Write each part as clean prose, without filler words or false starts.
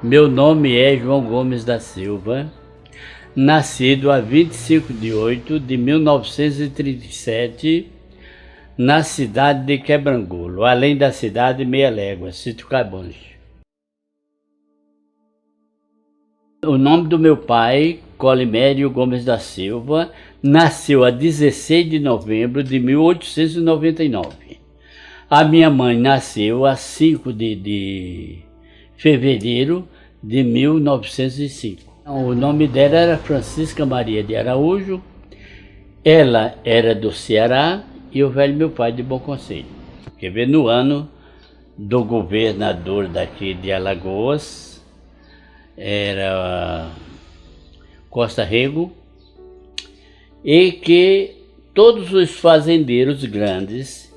Meu nome é João Gomes da Silva, nascido a 25 de 8 de 1937, na cidade de Quebrangulo, além da cidade Meia Légua, Sítio Cabanche. O nome do meu pai, Colimério Gomes da Silva, nasceu a 16 de novembro de 1899. A minha mãe nasceu a 5 de fevereiro de 1905. O nome dela era Francisca Maria de Araújo, ela era do Ceará e o velho meu pai de Bom Conselho. Quer ver, no ano do governador daqui de Alagoas, era Costa Rego, e que todos os fazendeiros grandes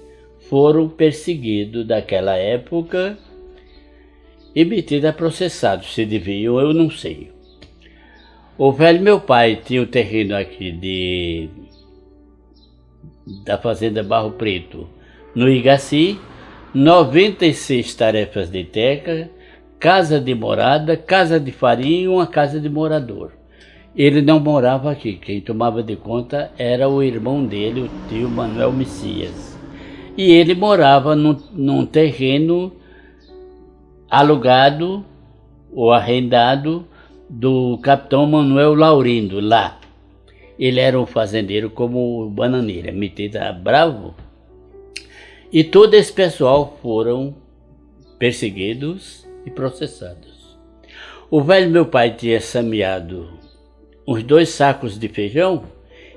foram perseguidos daquela época e metidos a processados. Se deviam, eu não sei. O velho meu pai tinha o terreno aqui da fazenda Barro Preto, no Igaci, 96 tarefas de terra, casa de morada, casa de farinha e uma casa de morador. Ele não morava aqui, quem tomava de conta era o irmão dele, o tio Manuel Messias. E ele morava num terreno alugado ou arrendado do capitão Manuel Laurindo, lá. Ele era um fazendeiro como bananeira, metido a bravo. E todo esse pessoal foram perseguidos e processados. O velho meu pai tinha sameado uns 2 sacos de feijão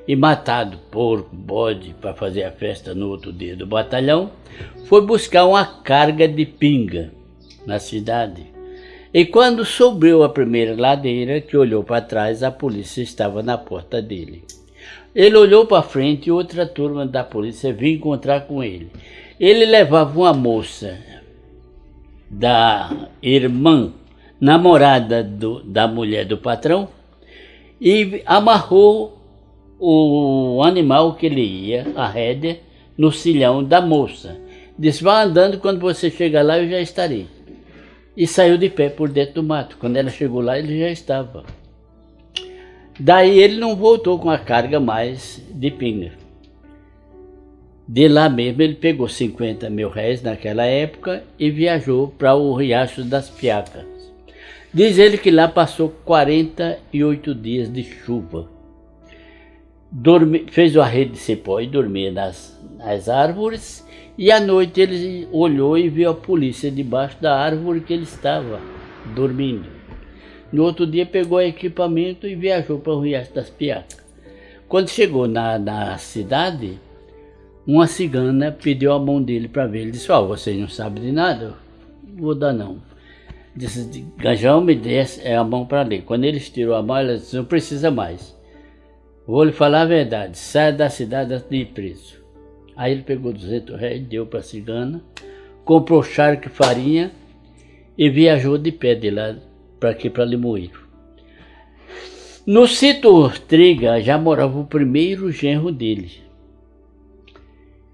e matado porco, bode, para fazer a festa no outro dia do batalhão. Foi buscar uma carga de pinga na cidade. E quando subiu a primeira ladeira, que olhou para trás, a polícia estava na porta dele. Ele olhou para frente e outra turma da polícia veio encontrar com ele. Ele levava uma moça da irmã, namorada da mulher do patrão, e amarrou o animal que ele ia, a rédea, no cilhão da moça. Disse: vá andando, quando você chegar lá eu já estarei. E saiu de pé por dentro do mato. Quando ela chegou lá, ele já estava. Daí ele não voltou com a carga mais de pinga. De lá mesmo ele pegou 50 mil réis naquela época e viajou para o Riacho das Piacas. Diz ele que lá passou 48 dias de chuva. Fez uma rede de cipó e dormia nas árvores. E à noite ele olhou e viu a polícia debaixo da árvore que ele estava dormindo. No outro dia pegou o equipamento e viajou para o Riacho das Piacas. Quando chegou na cidade, uma cigana pediu a mão dele para ver. Ele disse: você não sabe de nada? Vou dar não. Disse: Gajão, me dê a mão para ler. Quando ele tirou a mão, ela disse: não precisa mais. Vou lhe falar a verdade, saia da cidade antes de ir preso. Aí ele pegou 200 réis, deu para a cigana, comprou charque e farinha e viajou de pé de lá para aqui, para Limoeiro. No sítio Ortega já morava o primeiro genro dele.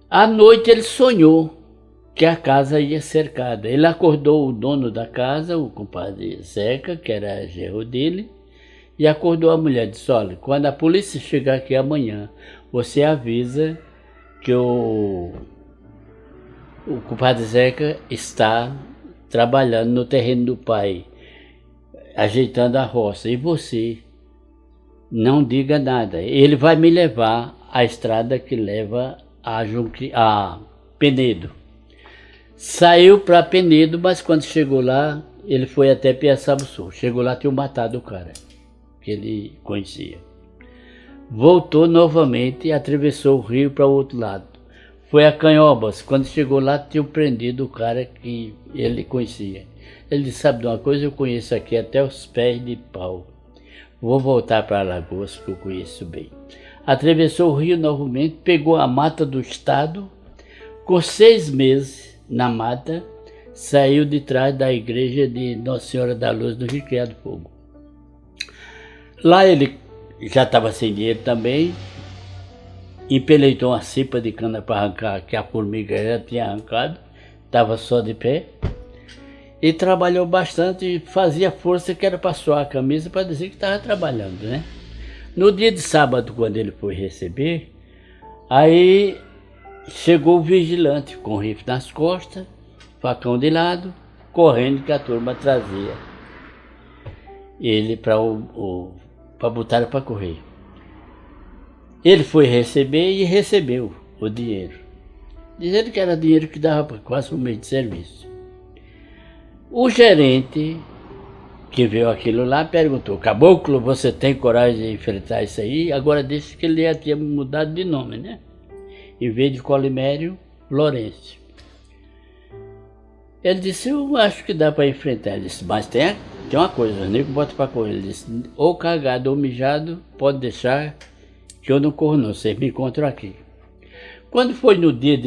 À noite ele sonhou que a casa ia cercada. Ele acordou o dono da casa, o compadre Zeca, que era genro dele, e acordou a mulher. Disse: olha, quando a polícia chegar aqui amanhã, você avisa que o compadre Zeca está trabalhando no terreno do pai, ajeitando a roça, e você não diga nada. Ele vai me levar à estrada que leva a Penedo. Saiu para Penedo, mas quando chegou lá, ele foi até Piaçaba-Sul. Chegou lá, tinham matado o cara que ele conhecia. Voltou novamente e atravessou o rio para o outro lado. Foi a Canhobas. Quando chegou lá, tinham prendido o cara que ele conhecia. Ele disse: sabe de uma coisa, eu conheço aqui até os pés de pau. Vou voltar para Alagoas, que eu conheço bem. Atravessou o rio novamente, pegou a mata do estado. Com 6 meses na mata, saiu de trás da igreja de Nossa Senhora da Luz do Rio Criado Fogo. Lá ele já estava sem dinheiro também, empeleitou uma cipa de cana para arrancar, que a formiga já tinha arrancado, estava só de pé. e trabalhou bastante e fazia força que era para suar a camisa para dizer que estava trabalhando, né? No dia de sábado, quando ele foi receber, aí chegou o vigilante com o rifle nas costas, facão de lado, correndo que a turma trazia ele para botar para correr. Ele foi receber e recebeu o dinheiro, dizendo que era dinheiro que dava para quase um mês de serviço. O gerente que viu aquilo lá perguntou: Caboclo, você tem coragem de enfrentar isso aí? Agora disse que ele já tinha mudado de nome, né? Em vez de Colimério, Lourenço. Ele disse: eu acho que dá para enfrentar. Ele disse: mas tem uma coisa, o nego bota para correr. Ele disse: ou cagado ou mijado, pode deixar que eu não corro não, vocês me encontram aqui. Quando foi no dia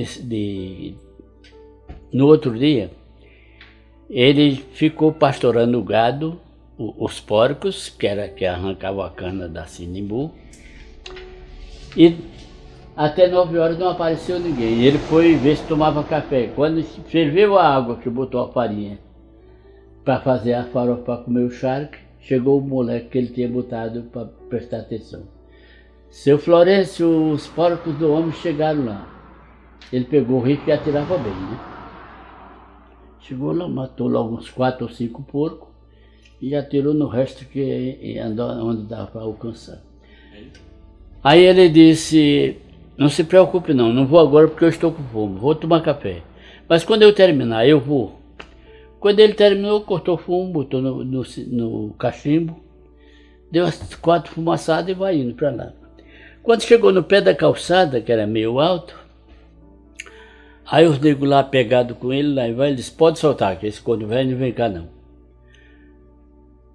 no outro dia, ele ficou pastorando o gado, os porcos, que arrancavam a cana da Sinimbu, e até 9 horas não apareceu ninguém. Ele foi ver se tomava café. Quando ferveu a água que botou a farinha para fazer a farofa para comer o charque, chegou o moleque que ele tinha botado para prestar atenção. Seu Florencio, os porcos do homem chegaram lá. Ele pegou o rifle e atirava bem, né? Chegou lá, matou logo uns 4 ou 5 porcos e atirou no resto que andou onde dava para alcançar. Aí ele disse: não se preocupe não vou agora porque eu estou com fome, vou tomar café. Mas quando eu terminar, eu vou. Quando ele terminou, cortou fumo, botou no cachimbo, deu as 4 fumaçadas e vai indo para lá. Quando chegou no pé da calçada, que era meio alto, aí os negros lá pegados com ele, lá ele disse: pode soltar, que esse corno velho não vem cá não.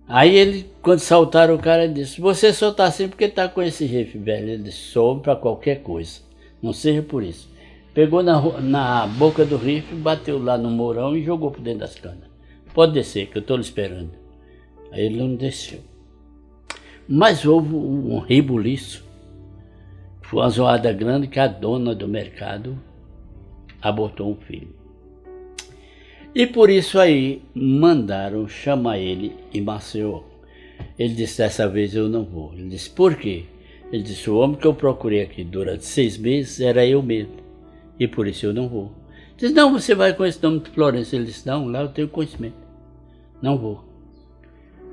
Aí ele, quando saltaram o cara, ele disse: você soltar assim porque tá com esse rifle velho. Ele disse: sou para qualquer coisa, não seja por isso. Pegou na boca do rifle, bateu lá no mourão e jogou por dentro das canas. Pode descer, que eu estou lhe esperando. Aí ele não desceu. Mas houve um rebuliço. Foi uma zoada grande que a dona do mercado abortou um filho. E por isso aí mandaram chamar ele em Maceió. Ele disse: dessa vez eu não vou. Ele disse: por quê? Ele disse: o homem que eu procurei aqui durante 6 meses era eu mesmo. E por isso eu não vou. Ele disse: não, você vai com esse nome de Florencio. Ele disse: não, lá eu tenho conhecimento. Não vou.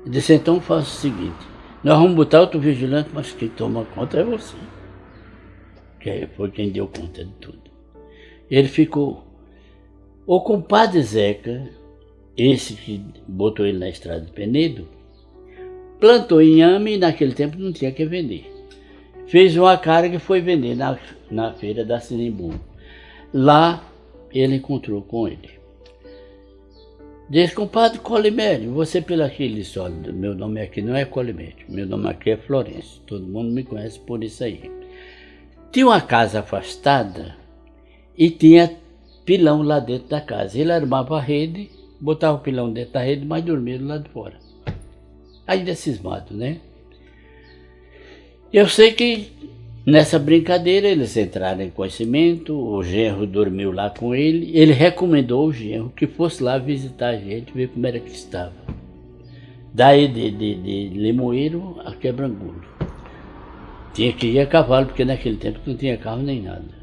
Ele disse: então faça o seguinte, nós vamos botar outro vigilante, mas quem toma conta é você. Que foi quem deu conta de tudo. Ele ficou. O compadre Zeca, esse que botou ele na estrada de Penedo, plantou inhame e naquele tempo não tinha que vender. Fez uma carga e foi vender na feira da Sinimbu. Lá ele encontrou com ele. Disse: compadre Colimério, você pelo aqui? Ele disse: olha, meu nome aqui não é Colimério, meu nome aqui é Florencio. Todo mundo me conhece por isso aí. Tinha uma casa afastada e tinha pilão lá dentro da casa. Ele armava a rede, botava o pilão dentro da rede, mas dormia do lado de fora. Ainda cismado, né? Eu sei que nessa brincadeira eles entraram em conhecimento, o genro dormiu lá com ele recomendou ao genro que fosse lá visitar a gente, ver como era que estava. Daí de Limoeiro a Quebrangulo. Tinha que ir a cavalo, porque naquele tempo não tinha carro nem nada.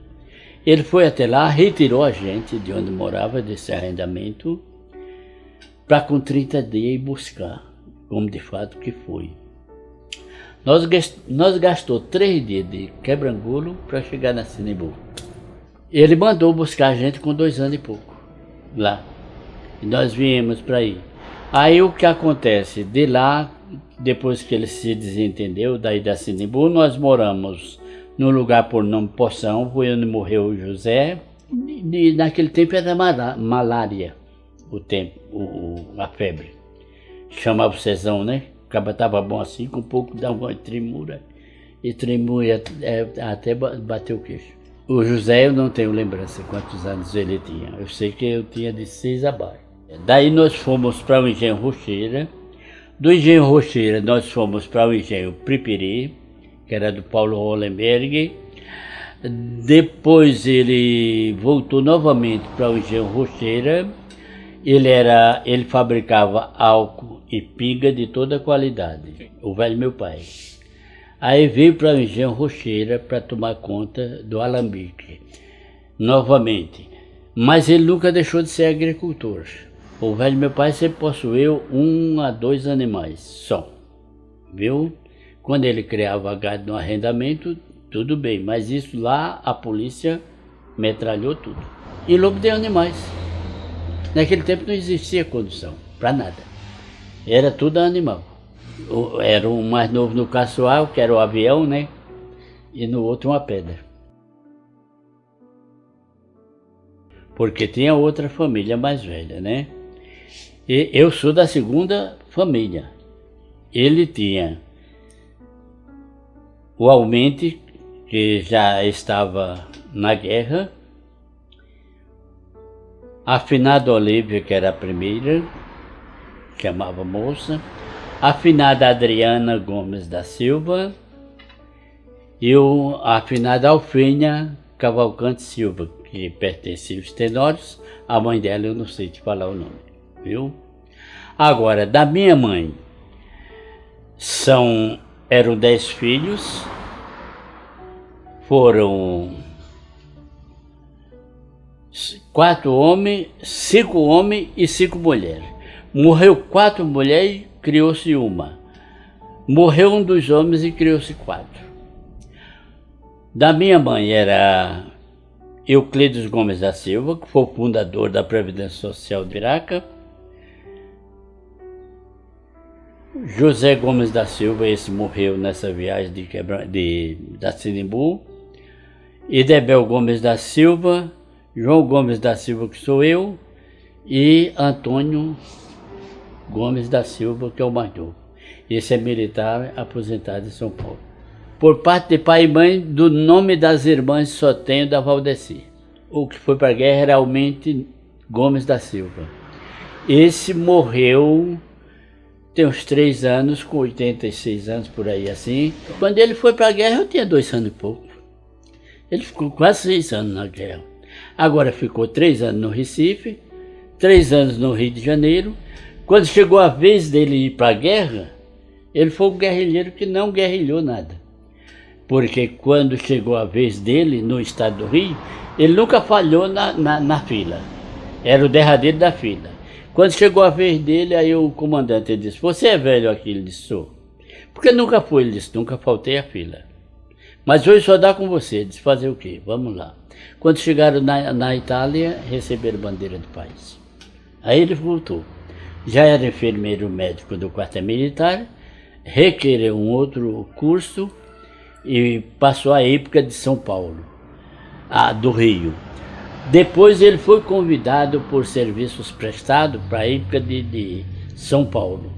Ele foi até lá, retirou a gente de onde morava, desse arrendamento, para com 30 dias ir buscar, como de fato que foi. Nós gastou 3 dias de Quebrangulo para chegar na Sinimbu. Ele mandou buscar a gente com 2 anos e pouco, lá. E nós viemos para aí. Aí o que acontece? De lá, depois que ele se desentendeu, daí da Sinimbu, nós moramos num lugar por nome Poção, foi onde morreu o José. E naquele tempo era malária, a febre. Chamava o Cezão, né? O cabo estava bom assim, com um pouco dava uma tremura. E tremura até bateu o queixo. O José, eu não tenho lembrança quantos anos ele tinha. Eu sei que eu tinha de 6 abaixo. Daí nós fomos para o Engenho Rocheira. Do Engenho Rocheira nós fomos para o Engenho Pripiri, que era do Paulo Hollenberg. Depois ele voltou novamente para o Engenho Rocheira Ele fabricava álcool e pinga de toda qualidade, o velho meu pai. Aí veio para o Engenho Rocheira para tomar conta do alambique, novamente. Mas ele nunca deixou de ser agricultor. O velho meu pai sempre possuiu 1 a 2 animais só, viu? Quando ele criava gado no arrendamento, tudo bem, mas isso lá a polícia metralhou tudo. E lobo de animais. Naquele tempo não existia condução, para nada. Era tudo animal. Era o mais novo no caçoar, que era o avião, né? E no outro uma pedra. Porque tinha outra família mais velha, né? E eu sou da segunda família. Ele tinha o Almente, que já estava na guerra, a finada Olívia, que era a primeira, chamava moça, a finada Adriana Gomes da Silva e a finada Alfênia Cavalcante Silva, que pertencia aos Tenórios. A mãe dela eu não sei te falar o nome, viu? Agora, da minha mãe, eram 10 filhos, foram 4 homens, 5 homens e 5 mulheres. Morreu 4 mulheres, criou-se uma. Morreu um dos homens e criou-se 4. Da minha mãe era Euclides Gomes da Silva, que foi o fundador da Previdência Social de Iraca. José Gomes da Silva, esse morreu nessa viagem da Sinimbu. Idebel Gomes da Silva, João Gomes da Silva, que sou eu, e Antônio Gomes da Silva, que é o mais novo. Esse é militar aposentado em São Paulo. Por parte de pai e mãe, do nome das irmãs só tenho da Valdeci. O que foi para a guerra era Almente Gomes da Silva. Esse morreu tem uns 3 anos, com 86 anos por aí assim. Quando ele foi para a guerra eu tinha 2 anos e pouco. Ele ficou quase 6 anos na guerra. Agora ficou 3 anos no Recife, 3 anos no Rio de Janeiro. Quando chegou a vez dele ir para a guerra, ele foi um guerrilheiro que não guerrilhou nada. Porque quando chegou a vez dele no estado do Rio, ele nunca falhou na fila. Era o derradeiro da fila. Quando chegou a vez dele, aí o comandante disse: "Você é velho aqui?" Ele disse: "Sou." "Porque nunca foi?" Ele disse: "Nunca faltei à fila. Mas hoje só dá com você." Ele disse: "Fazer o quê? Vamos lá." Quando chegaram na Itália, receberam bandeira do país. Aí ele voltou. Já era enfermeiro médico do quartel militar, requereu um outro curso e passou a época de São Paulo, do Rio. Depois ele foi convidado por serviços prestados para a época de São Paulo.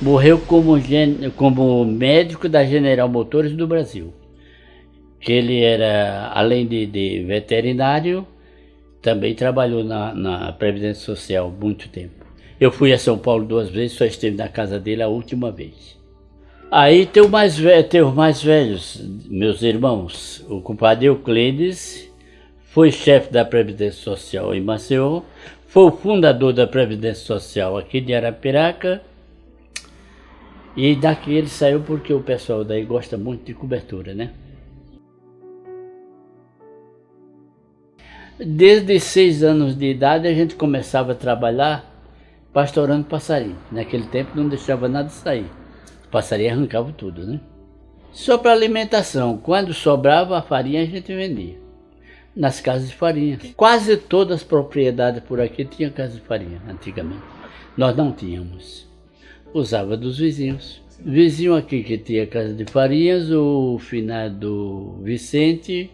Morreu como médico da General Motores do Brasil. Que ele era, além de veterinário, também trabalhou na Previdência Social muito tempo. Eu fui a São Paulo 2 vezes, só esteve na casa dele a última vez. Aí tem os mais velhos, meus irmãos. O compadre Euclides foi chefe da Previdência Social em Maceió, foi o fundador da Previdência Social aqui de Arapiraca, e daqui ele saiu porque o pessoal daí gosta muito de cobertura, né? Desde 6 anos de idade a gente começava a trabalhar pastorando passarinho. Naquele tempo não deixava nada sair. O passarinho arrancava tudo, né? Só para alimentação. Quando sobrava a farinha a gente vendia nas casas de farinha. Quase todas as propriedades por aqui tinham casa de farinha antigamente. Nós não tínhamos. Usava dos vizinhos. Vizinho aqui que tinha casa de farinhas, o finado Vicente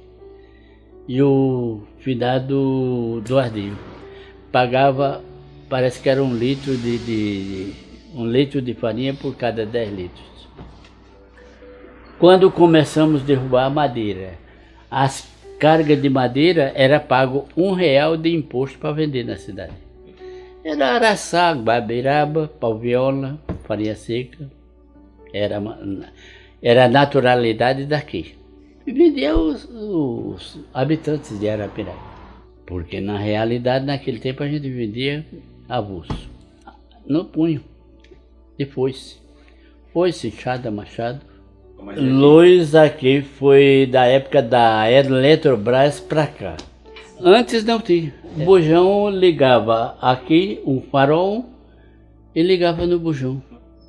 e o finado Duardinho. Pagava, parece que era um litro de farinha por cada 10 litros. Quando começamos a derrubar a madeira, as cargas de madeira era pago R$1 de imposto para vender na cidade. Era araçá, babeiraba, pau-viola, farinha seca. Era a naturalidade daqui. E vendia os habitantes de Arapiraca. Porque na realidade naquele tempo a gente vendia avulso, no punho, de foice, enxada, machado. Luz aqui foi da época da Eletrobras para cá. Antes não tinha. O bujão ligava aqui, um farol, e ligava no bujão,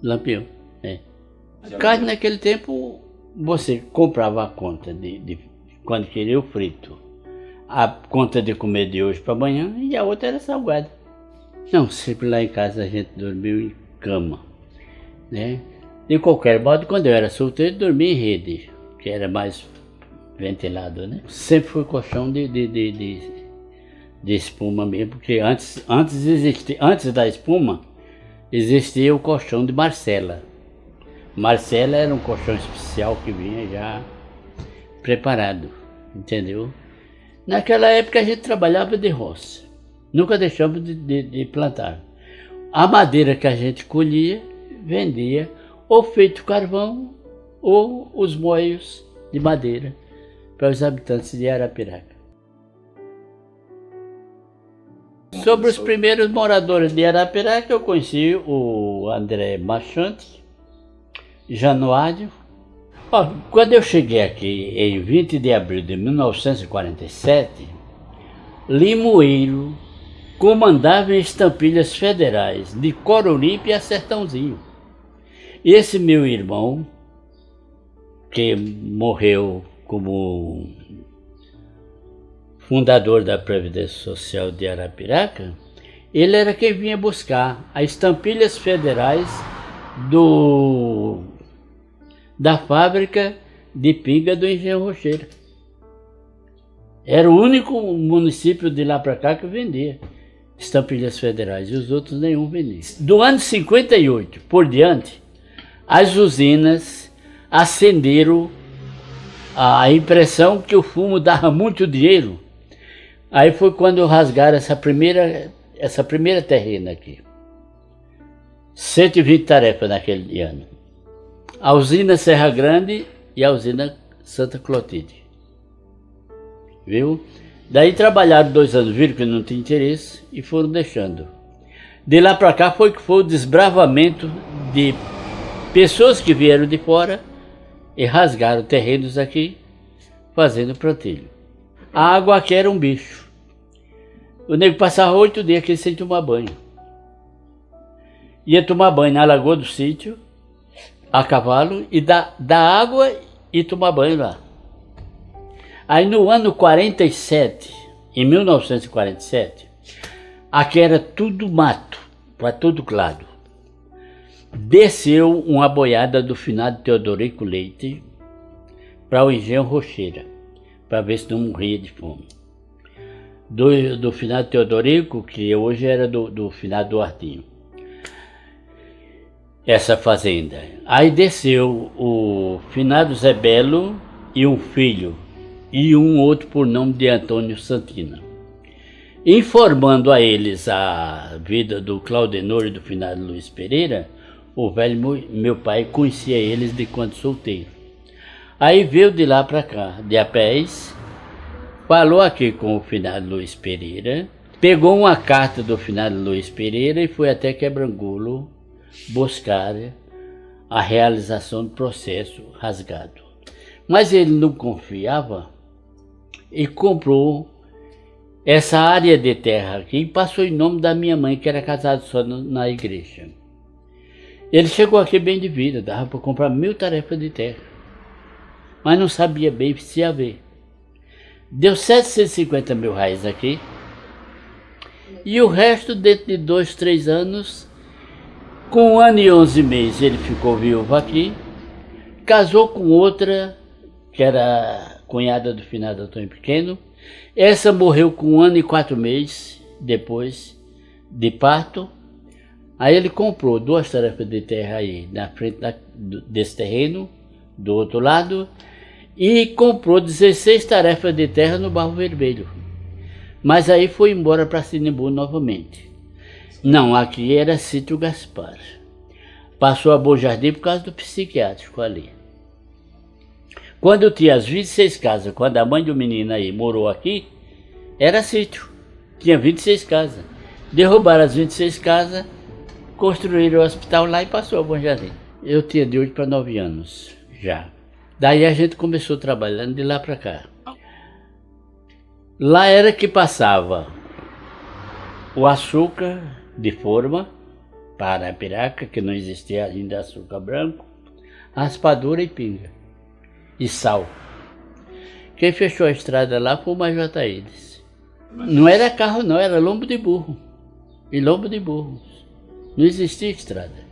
lampião. Carne naquele tempo, você comprava a conta de quando queria o frito. A conta de comer de hoje para amanhã e a outra era salgada. Não, sempre lá em casa a gente dormiu em cama, né? De qualquer modo, quando eu era solteiro, dormia em rede, que era mais ventilado, né? Sempre foi colchão de espuma mesmo, porque antes da espuma, existia o colchão de Marcela. Marcela era um colchão especial que vinha já preparado, entendeu? Naquela época a gente trabalhava de roça, nunca deixamos de plantar. A madeira que a gente colhia, vendia, ou feito carvão, ou os moios de madeira para os habitantes de Arapiraca. Sobre os primeiros moradores de Arapiraca, eu conheci o André Machante, Januário. Quando eu cheguei aqui em 20 de abril de 1947, Limoeiro comandava em estampilhas federais de Coruripe a Sertãozinho. Esse meu irmão, que morreu como fundador da Previdência Social de Arapiraca, ele era quem vinha buscar as estampilhas federais da fábrica de pinga do Engenho Rocheira. Era o único município de lá para cá que vendia estampilhas federais, e os outros nenhum vendia. Do ano 58 por diante, as usinas acenderam a impressão que o fumo dava muito dinheiro. Aí foi quando rasgaram essa primeira terrena aqui. 120 tarefas naquele ano. A usina Serra Grande e a usina Santa Clotilde. Viu? Daí trabalharam 2 anos, viram que não tinha interesse e foram deixando. De lá para cá foi o desbravamento de pessoas que vieram de fora e rasgaram terrenos aqui, fazendo plantilho. A água aqui era um bicho. O nego passava 8 dias aqui sem tomar banho. Ia tomar banho na lagoa do sítio, a cavalo, e dar água e tomar banho lá. Aí no ano 47, em 1947, aqui era tudo mato, para todo lado. Desceu uma boiada do finado Teodorico Leite para o Engenho Rocheira, para ver se não morria de fome. Do finado Teodorico, que hoje era do finado Duartinho. Essa fazenda. Aí desceu o finado Zé Belo e um filho, e um outro por nome de Antônio Santina. Informando a eles a vida do Claudenor e do finado Luiz Pereira, o velho meu pai conhecia eles de quando solteiro. Aí veio de lá para cá, de a pés, falou aqui com o finado Luiz Pereira, pegou uma carta do finado Luiz Pereira e foi até Quebrangulo buscar a realização do processo rasgado. Mas ele não confiava e comprou essa área de terra aqui e passou em nome da minha mãe, que era casada só na igreja. Ele chegou aqui bem de vida, dava para comprar 1000 tarefas de terra, mas não sabia bem se ia ver. Deu 750 mil reais aqui, e o resto dentro de 2, 3 anos, com 1 ano e 11 meses ele ficou viúvo aqui, casou com outra, que era cunhada do finado Antônio Pequeno. Essa morreu com 1 ano e 4 meses depois de parto. Aí ele comprou 2 tarefas de terra aí na frente desse terreno, do outro lado, e comprou 16 tarefas de terra no Barro Vermelho. Mas aí foi embora para Sinimbu novamente. Não, aqui era Sítio Gaspar. Passou a Bom Jardim por causa do psiquiátrico ali. Quando eu tinha as 26 casas, quando a mãe do menino aí morou aqui, era sítio. Tinha 26 casas. Derrubaram as 26 casas, construíram o hospital lá e passou a Bom Jardim. Eu tinha de 8 para 9 anos já. Daí a gente começou trabalhando de lá para cá. Lá era que passava o açúcar de forma para a Arapiraca, que não existia ainda açúcar branco, raspadura e pinga, e sal. Quem fechou a estrada lá foi o Major Taídes. Não era carro não, era lombo de burro. E lombo de burro. Não existia estrada.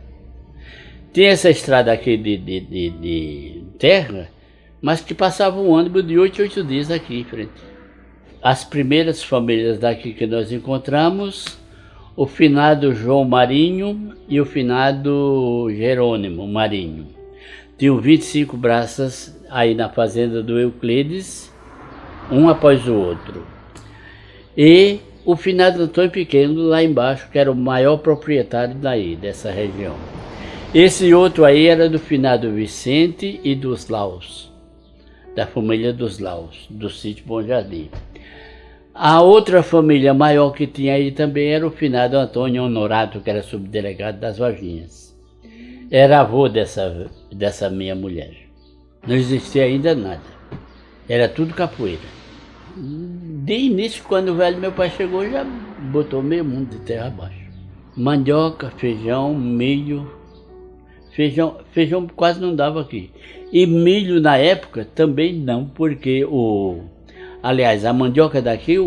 Tinha essa estrada aqui de terra, mas que passava um ônibus de 8 em 8 dias aqui em frente. As primeiras famílias daqui que nós encontramos, o finado João Marinho e o finado Jerônimo Marinho. Tinham 25 braças aí na fazenda do Euclides, um após o outro. E o finado Antônio Pequeno lá embaixo, que era o maior proprietário daí, dessa região. Esse outro aí era do finado Vicente e dos Laus, da família dos Laus, do sítio Bom Jardim. A outra família maior que tinha aí também era o finado Antônio Honorato, que era subdelegado das Varginhas. Era avô dessa minha mulher. Não existia ainda nada. Era tudo capoeira. De início, quando o velho meu pai chegou, já botou meio mundo de terra abaixo. Mandioca, feijão, milho. Feijão quase não dava aqui. E milho na época também não, porque aliás, a mandioca daqui,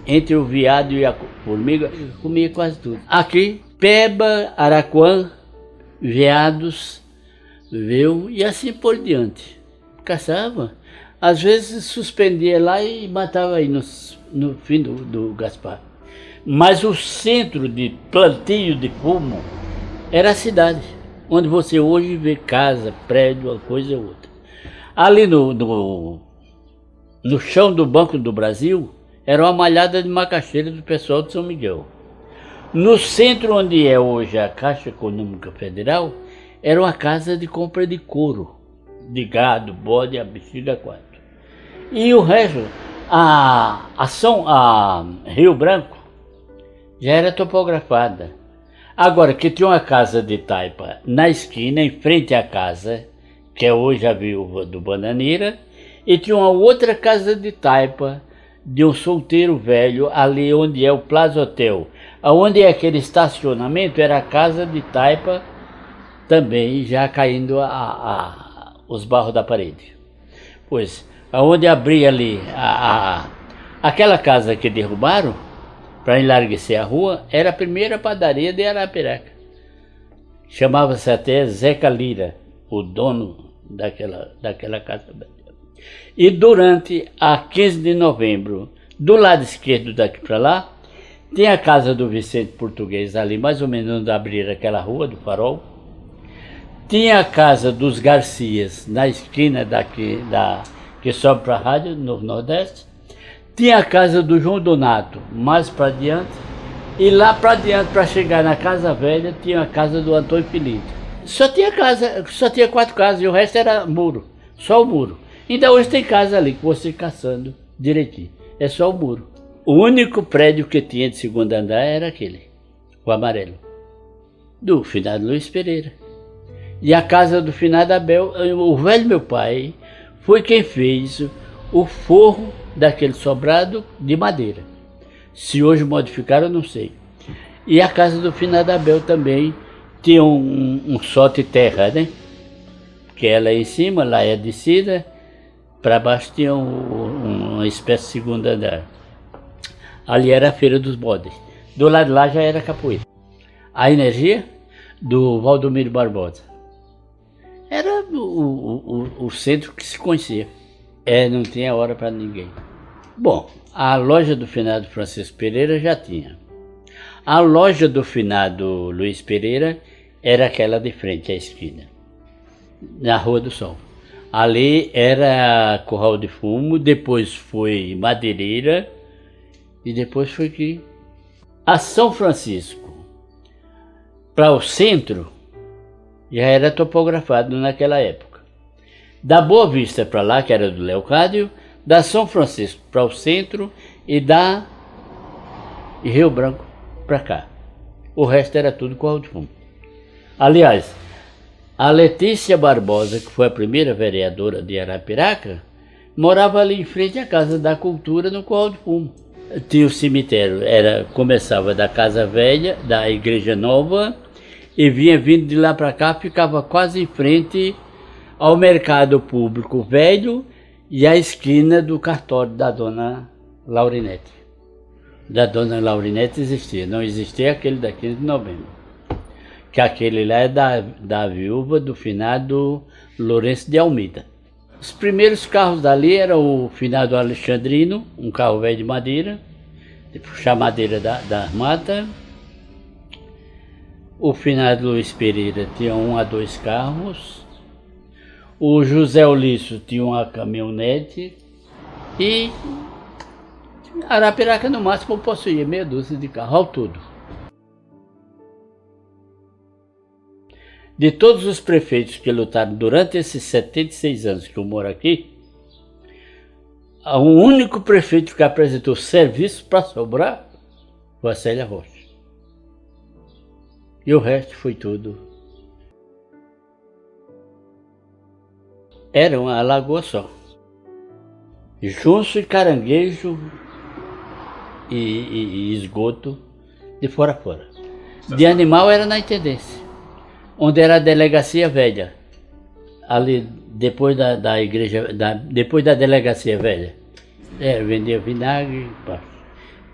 entre o veado e a formiga, comia quase tudo. Aqui, peba, araquã, veados, viu? E assim por diante. Caçava. Às vezes suspendia lá e matava aí no fim do Gaspar. Mas o centro de plantio de fumo era a cidade, onde você hoje vê casa, prédio, uma coisa ou outra. Ali no chão do Banco do Brasil, era uma malhada de macaxeira do pessoal de São Miguel. No centro onde é hoje a Caixa Econômica Federal, era uma casa de compra de couro, de gado, bode, a bexiga 4. E o resto, a Rio Branco, já era topografada. Agora, que tinha uma casa de taipa na esquina, em frente à casa, que é hoje a viúva do Bananeira, e tinha uma outra casa de taipa de um solteiro velho, ali onde é o Plaza Hotel. Onde é aquele estacionamento, era a casa de taipa também, já caindo os barros da parede. Pois, aonde abria ali, aquela casa que derrubaram, para enlarguecer a rua, era a primeira padaria de Arapiraca. Chamava-se até Zeca Lira, o dono daquela casa. E durante a 15 de novembro, do lado esquerdo daqui para lá, tem a casa do Vicente Português ali, mais ou menos onde abriram aquela rua do Farol. Tinha a casa dos Garcias, na esquina que sobe para a rádio, no Nordeste. Tinha a casa do João Donato, mais para diante. E lá para diante, para chegar na Casa Velha, tinha a casa do Antônio Felipe. Só tinha 4 casas e o resto era muro, só o muro. Ainda hoje tem casa ali que você caçando direitinho, é só o muro. O único prédio que tinha de segundo andar era aquele, o amarelo, do finado Luiz Pereira. E a casa do finado Abel, o velho meu pai, foi quem fez o forro daquele sobrado de madeira. Se hoje modificaram, eu não sei. E a casa do finado Abel também tinha um sote terra, né? Que ela é em cima, lá é descida, para baixo tinha uma espécie de segundo andar. Ali era a Feira dos Bodes. Do lado de lá já era capoeira. A energia do Valdomiro Barbosa. Era o centro que se conhecia. Não tinha hora para ninguém. Bom, a loja do finado Francisco Pereira já tinha. A loja do finado Luiz Pereira era aquela de frente à esquina, na Rua do Sol. Ali era Curral de Fumo, depois foi Madeireira e depois foi que a São Francisco, para o centro, já era topografado naquela época. Da Boa Vista para lá, que era do Leocádio, da São Francisco para o centro e Rio Branco para cá. O resto era tudo Curral de Fumo. Aliás, a Letícia Barbosa, que foi a primeira vereadora de Arapiraca, morava ali em frente à Casa da Cultura, no Curral de Fumo. Tinha o cemitério, começava da Casa Velha, da Igreja Nova, e vinha vindo de lá para cá, ficava quase em frente ao Mercado Público Velho e à esquina do cartório da Dona Laurinete. Da Dona Laurinete existia, não existia aquele da 15 de novembro. Que aquele lá é da viúva do finado Lourenço de Almeida. Os primeiros carros dali eram o finado Alexandrino, um carro velho de madeira, de puxar madeira da mata. O finado Luiz Pereira tinha 1 a 2 carros. O José Ulício tinha uma caminhonete. E Arapiraca no máximo possuía meia dúzia de carros ao todo. De todos os prefeitos que lutaram durante esses 76 anos que eu moro aqui, o único prefeito que apresentou serviço para sobrar foi a Célia Rocha. E o resto foi tudo. Era uma lagoa só. Junço e caranguejo e esgoto de fora a fora. De animal era na intendência, onde era a delegacia velha, ali depois da igreja, depois da delegacia velha. Vendia vinagre,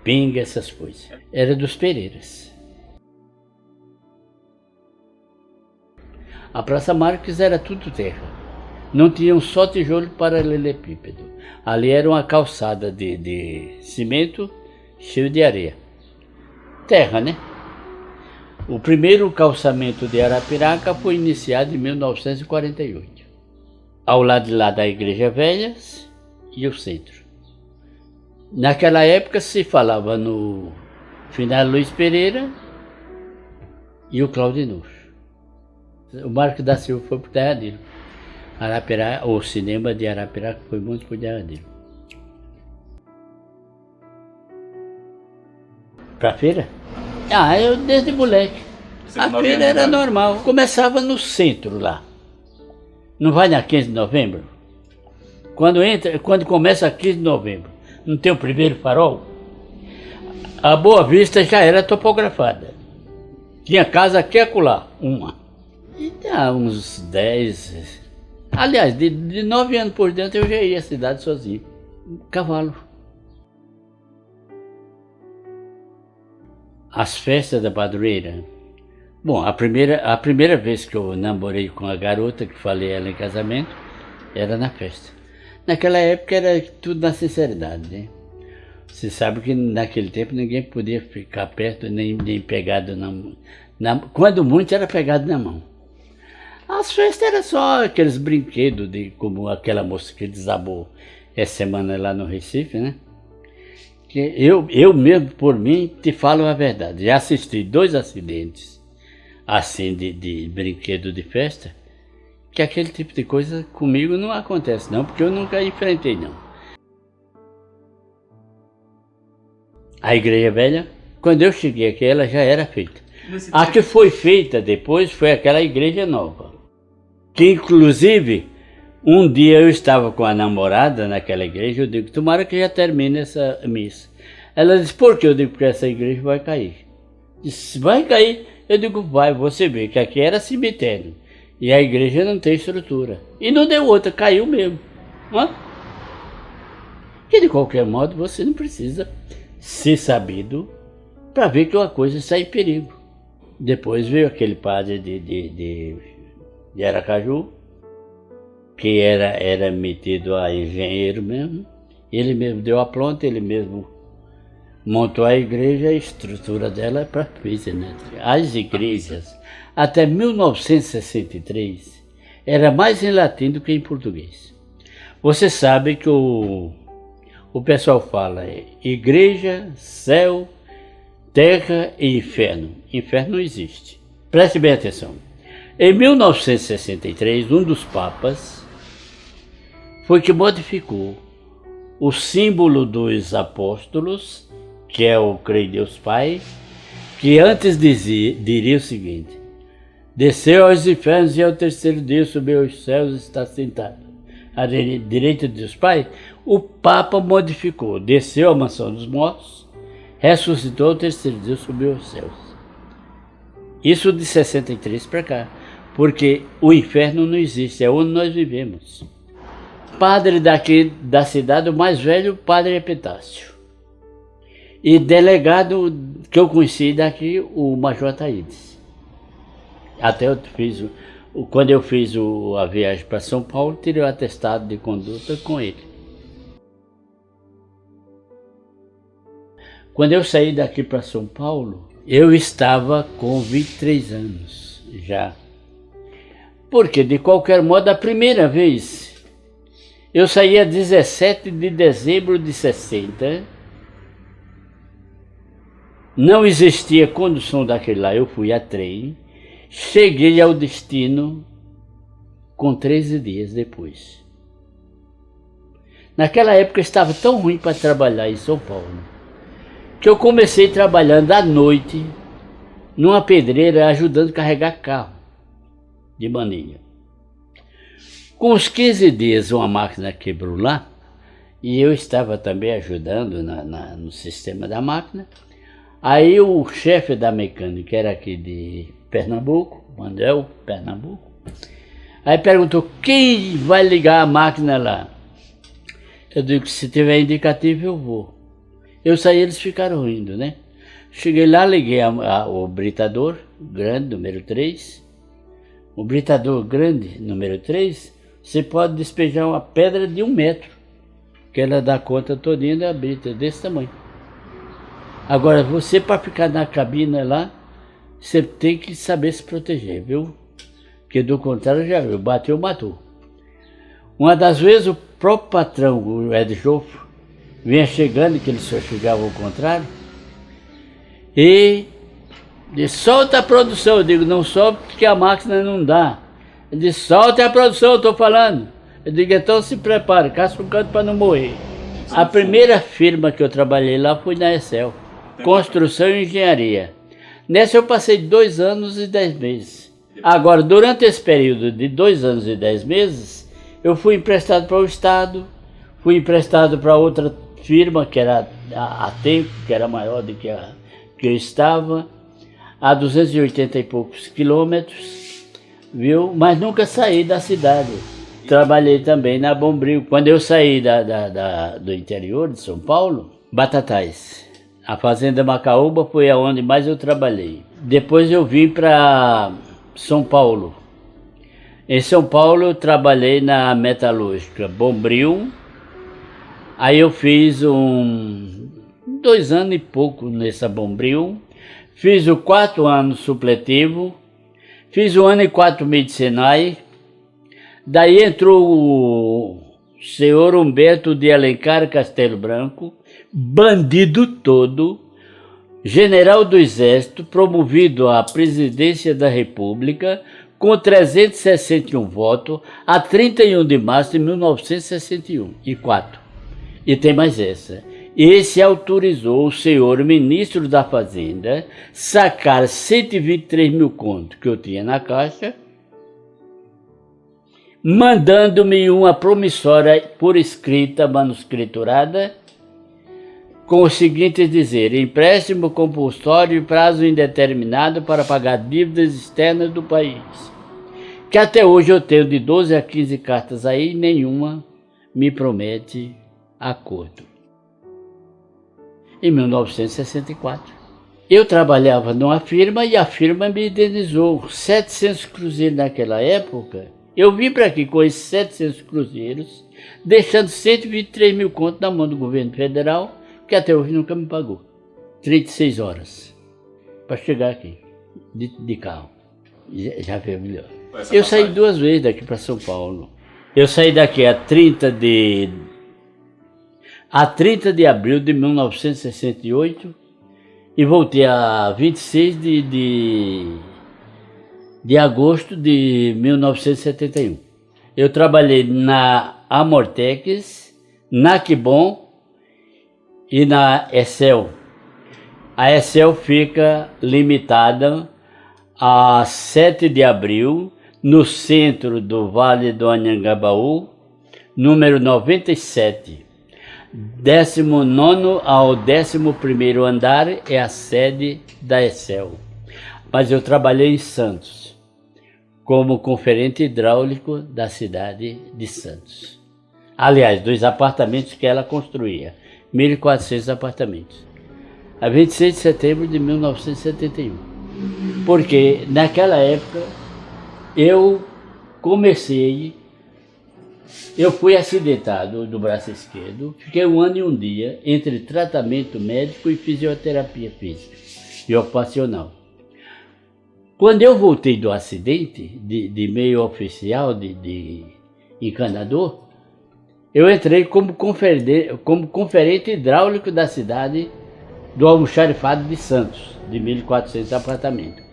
pinga, essas coisas. Era dos Pereiras. A Praça Marques era tudo terra. Não tinha um só tijolo paralelepípedo. Ali era uma calçada de cimento cheio de areia. Terra, né? O primeiro calçamento de Arapiraca foi iniciado em 1948, ao lado de lá da Igreja Velha e o centro. Naquela época se falava no final Luiz Pereira e o Claudinur. O Marcos da Silva foi para o Derradeiro. O cinema de Arapiraca foi muito para o Derradeiro. Para a feira? Eu desde moleque. A feira era normal. Começava no centro lá. Não vai na 15 de novembro? Quando começa a 15 de novembro, não tem o primeiro farol? A Boa Vista já era topografada. Tinha casa aqui e acolá, uma. E há uns 10... Aliás, de 9 anos por diante eu já ia à cidade sozinho. Cavalo. As festas da padroeira. Bom, a primeira vez que eu namorei com a garota, que falei ela em casamento, era na festa. Naquela época era tudo na sinceridade, né? Você sabe que naquele tempo ninguém podia ficar perto, nem pegado quando muito era pegado na mão. As festas eram só aqueles brinquedos, como aquela moça que desabou essa semana lá no Recife, né? Que eu mesmo, por mim, te falo a verdade. Já assisti 2 acidentes assim de brinquedo de festa, que aquele tipo de coisa comigo não acontece não, porque eu nunca enfrentei não. A Igreja Velha, quando eu cheguei aqui, ela já era feita. A que foi feita depois foi aquela Igreja Nova, que inclusive um dia eu estava com a namorada naquela igreja, eu digo, tomara que já termine essa missa. Ela disse, por quê? Eu digo, porque essa igreja vai cair. Disse, vai cair? Eu digo, vai, você vê que aqui era cemitério e a igreja não tem estrutura. E não deu outra, caiu mesmo. Que de qualquer modo você não precisa ser sabido para ver que uma coisa está em perigo. Depois veio aquele padre de Aracaju, que era metido a engenheiro mesmo. Ele mesmo deu a planta, ele mesmo montou a igreja, a estrutura dela é para física, né? As igrejas, até 1963, era mais em latim do que em português. Você sabe que o pessoal fala igreja, céu, terra e inferno. Inferno não existe. Preste bem atenção. Em 1963, um dos papas foi que modificou o símbolo dos apóstolos, que é o Creio em Deus Pai, que antes diria o seguinte: desceu aos infernos e ao terceiro dia subiu aos céus e está sentado à direita de Deus Pai, o Papa modificou: desceu à mansão dos mortos, ressuscitou ao terceiro dia, subiu aos céus. Isso de 63 para cá, porque o inferno não existe, é onde nós vivemos. Padre daqui da cidade, o mais velho, padre Epitácio. E delegado que eu conheci daqui, o Major Taídes. Até quando eu fiz a viagem para São Paulo, tirei o atestado de conduta com ele. Quando eu saí daqui para São Paulo, eu estava com 23 anos já. Porque, de qualquer modo, a primeira vez, eu saí a 17 de dezembro de 60, não existia condução daquele lá, eu fui a trem, cheguei ao destino com 13 dias depois. Naquela época estava tão ruim para trabalhar em São Paulo, que eu comecei trabalhando à noite, numa pedreira, ajudando a carregar carro de manilha. Com uns 15 dias uma máquina quebrou lá, e eu estava também ajudando no sistema da máquina. Aí o chefe da mecânica, era aqui de Pernambuco, Manuel, Pernambuco, aí perguntou: quem vai ligar a máquina lá? Eu digo: se tiver indicativo eu vou. Eu saí, eles ficaram rindo, né? Cheguei lá, liguei o britador grande, número 3. O britador grande, número 3, você pode despejar uma pedra de 1 metro, que ela dá conta todinha da brita, desse tamanho. Agora, você, para ficar na cabina lá, você tem que saber se proteger, viu? Porque do contrário, já viu, bateu, matou. Uma das vezes, o próprio patrão, o Ed Joffo, vinha chegando, que ele só chegava ao contrário, e disse: solta a produção. Eu digo: não sobe porque a máquina não dá. Ele disse: solta a produção, eu estou falando. Eu digo: então se prepare, caça um canto para não morrer. A primeira firma que eu trabalhei lá foi na Excel, Construção e Engenharia. Nessa eu passei 2 anos e 10 meses. Agora, durante esse período de 2 anos e 10 meses, eu fui emprestado para o Estado, fui emprestado para outra firma, que era a Tempo, que era maior do que a que eu estava, a 280 e poucos quilômetros, viu? Mas nunca saí da cidade. Trabalhei também na Bombril. Quando eu saí do interior de São Paulo, Batatais. A Fazenda Macaúba foi aonde mais eu trabalhei. Depois eu vim para São Paulo. Em São Paulo eu trabalhei na metalúrgica Bombril. Aí eu fiz 2 anos e pouco nessa Bombril. Fiz o 4 anos supletivo. Fiz 1 ano e 4 meses de Senai. Daí entrou o senhor Humberto de Alencar Castelo Branco, bandido todo, general do Exército, promovido à presidência da República, com 361 votos, a 31 de março de 1964. E tem mais essa. Esse autorizou o senhor ministro da Fazenda sacar 123 mil contos que eu tinha na caixa, mandando-me uma promissória por escrita, manuscriturada, com o seguinte dizer: empréstimo compulsório e prazo indeterminado para pagar dívidas externas do país. Que até hoje eu tenho de 12 a 15 cartas aí, nenhuma me promete acordo. Em 1964. Eu trabalhava numa firma e a firma me indenizou 700 cruzeiros naquela época. Eu vim para aqui com esses 700 cruzeiros, deixando 123 mil contos na mão do governo federal, que até hoje nunca me pagou. 36 horas para chegar aqui, de carro. Já veio melhor. Eu saí 2 vezes daqui para São Paulo. Eu saí daqui a 30 de abril de 1968 e voltei a 26 de agosto de 1971. Eu trabalhei na Amortex, na Quibon e na Excel. A Excel fica limitada a 7 de abril, no centro do Vale do Anhangabaú, número 97. 19º ao 11º andar é a sede da Excel. Mas eu trabalhei em Santos, como conferente hidráulico da cidade de Santos. Aliás, dos apartamentos que ela construía, 1.400 apartamentos. A 26 de setembro de 1971. Porque naquela época eu fui acidentado do braço esquerdo, fiquei 1 ano e 1 dia entre tratamento médico e fisioterapia física e ocupacional. Quando eu voltei do acidente, de meio oficial, de encanador, eu entrei como conferente hidráulico da cidade do almoxarifado de Santos, de 1.400 apartamentos.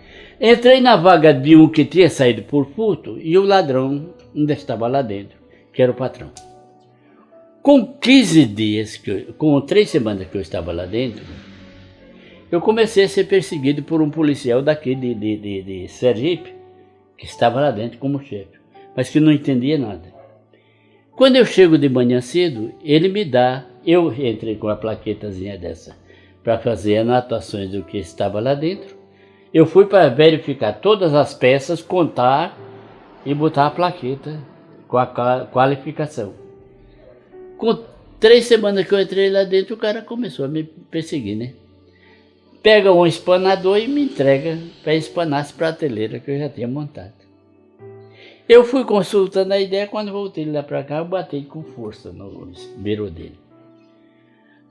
Entrei na vaga de um que tinha saído por furto e o ladrão ainda estava lá dentro, que era o patrão. Com 15 dias, com 3 semanas que eu estava lá dentro, eu comecei a ser perseguido por um policial daqui de Sergipe, que estava lá dentro como chefe, mas que não entendia nada. Quando eu chego de manhã cedo, ele me dá, eu entrei com a plaquetazinha dessa, para fazer anotações do que estava lá dentro. Eu fui para verificar todas as peças, contar e botar a plaqueta com a qualificação. Com 3 semanas que eu entrei lá dentro, o cara começou a me perseguir, né? Pega um espanador e me entrega para espanar as prateleiras que eu já tinha montado. Eu fui consultando a ideia, quando voltei lá para cá, eu bati com força no birô dele.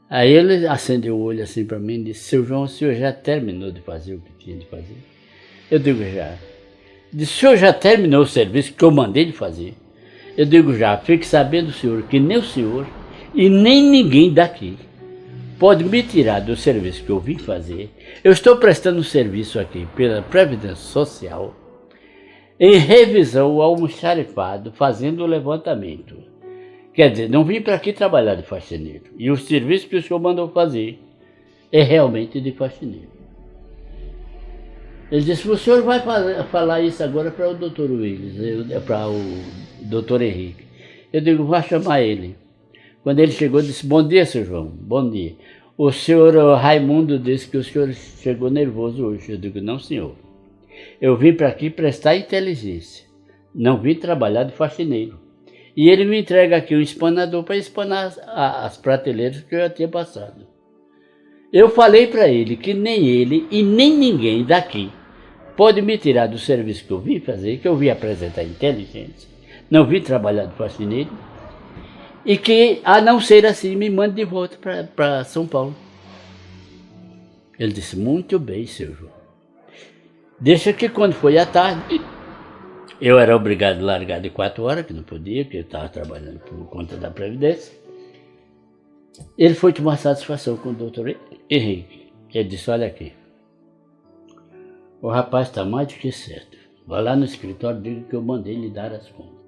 Aí ele acendeu o olho assim para mim e disse: "Seu João, o senhor já terminou de fazer o que tinha de fazer?" Eu digo: "Já." Disse: "O senhor já terminou o serviço que eu mandei de fazer?" Eu digo: "Já." "Fique sabendo, senhor, que nem o senhor e nem ninguém daqui pode me tirar do serviço que eu vim fazer. Eu estou prestando serviço aqui pela Previdência Social, em revisão ao almoxarifado, fazendo o levantamento. Quer dizer, não vim para aqui trabalhar de faxineiro. E o serviço que o senhor mandou fazer é realmente de faxineiro." Ele disse: "O senhor vai falar isso agora para o doutor Willis, para o doutor Henrique." Eu digo: "Vá chamar ele." Quando ele chegou, disse: "Bom dia, seu João." "Bom dia. O senhor Raimundo disse que o senhor chegou nervoso hoje." Eu digo: "Não, senhor. Eu vim para aqui prestar inteligência. Não vim trabalhar de faxineiro." E ele me entrega aqui um espanador para espanar as prateleiras que eu já tinha passado. Eu falei para ele que nem ele e nem ninguém daqui pode me tirar do serviço que eu vim fazer, que eu vim apresentar inteligência, não vim trabalhar de faxineiro, e que, a não ser assim, me mande de volta para São Paulo. Ele disse: "Muito bem, seu João. Deixa que quando foi à tarde..." Eu era obrigado a largar de 4 horas, que não podia, porque eu estava trabalhando por conta da Previdência. Ele foi tomar satisfação com o doutor Henrique. Ele disse: "Olha aqui, o rapaz está mais do que certo. Vai lá no escritório e diga que eu mandei lhe dar as contas."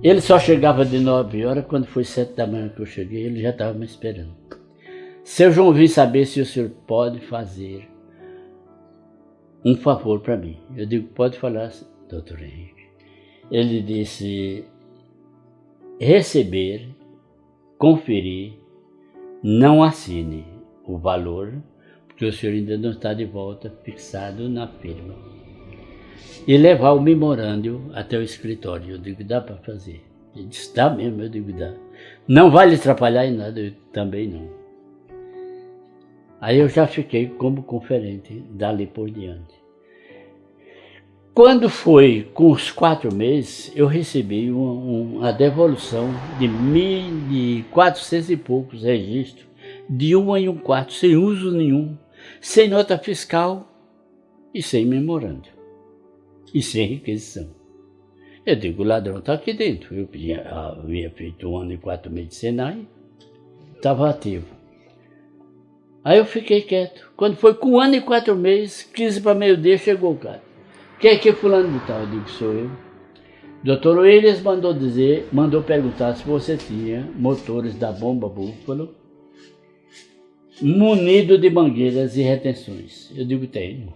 Ele só chegava de 9 horas, quando foi 7 da manhã que eu cheguei, ele já estava me esperando. "Seu João, vim saber se o senhor pode fazer um favor para mim." Eu digo: "Pode falar, doutor Henrique." Ele disse: "Receber, conferir, não assine o valor, porque o senhor ainda não está de volta fixado na firma, e levar o memorando até o escritório." Eu digo: "Dá para fazer?" Ele disse: "Dá mesmo." Eu digo: "Dá. Não vai lhe atrapalhar em nada." Eu também não. Aí eu já fiquei como conferente dali por diante. Quando foi com os 4 meses, eu recebi uma devolução de 400 e poucos registros, de 1 em 1 quarto, sem uso nenhum, sem nota fiscal e sem memorando, e sem requisição. Eu digo: "O ladrão está aqui dentro." Eu havia feito 1 ano e 4 meses de Senai, estava ativo. Aí eu fiquei quieto. Quando foi com 1 ano e 4 meses, 15 para meio-dia, chegou o cara. "Quem é que é fulano de tal?" Eu digo: "Sou eu." Doutor Willis mandou perguntar se você tinha motores da bomba Búfalo munido de mangueiras e retenções. Eu digo, tenho.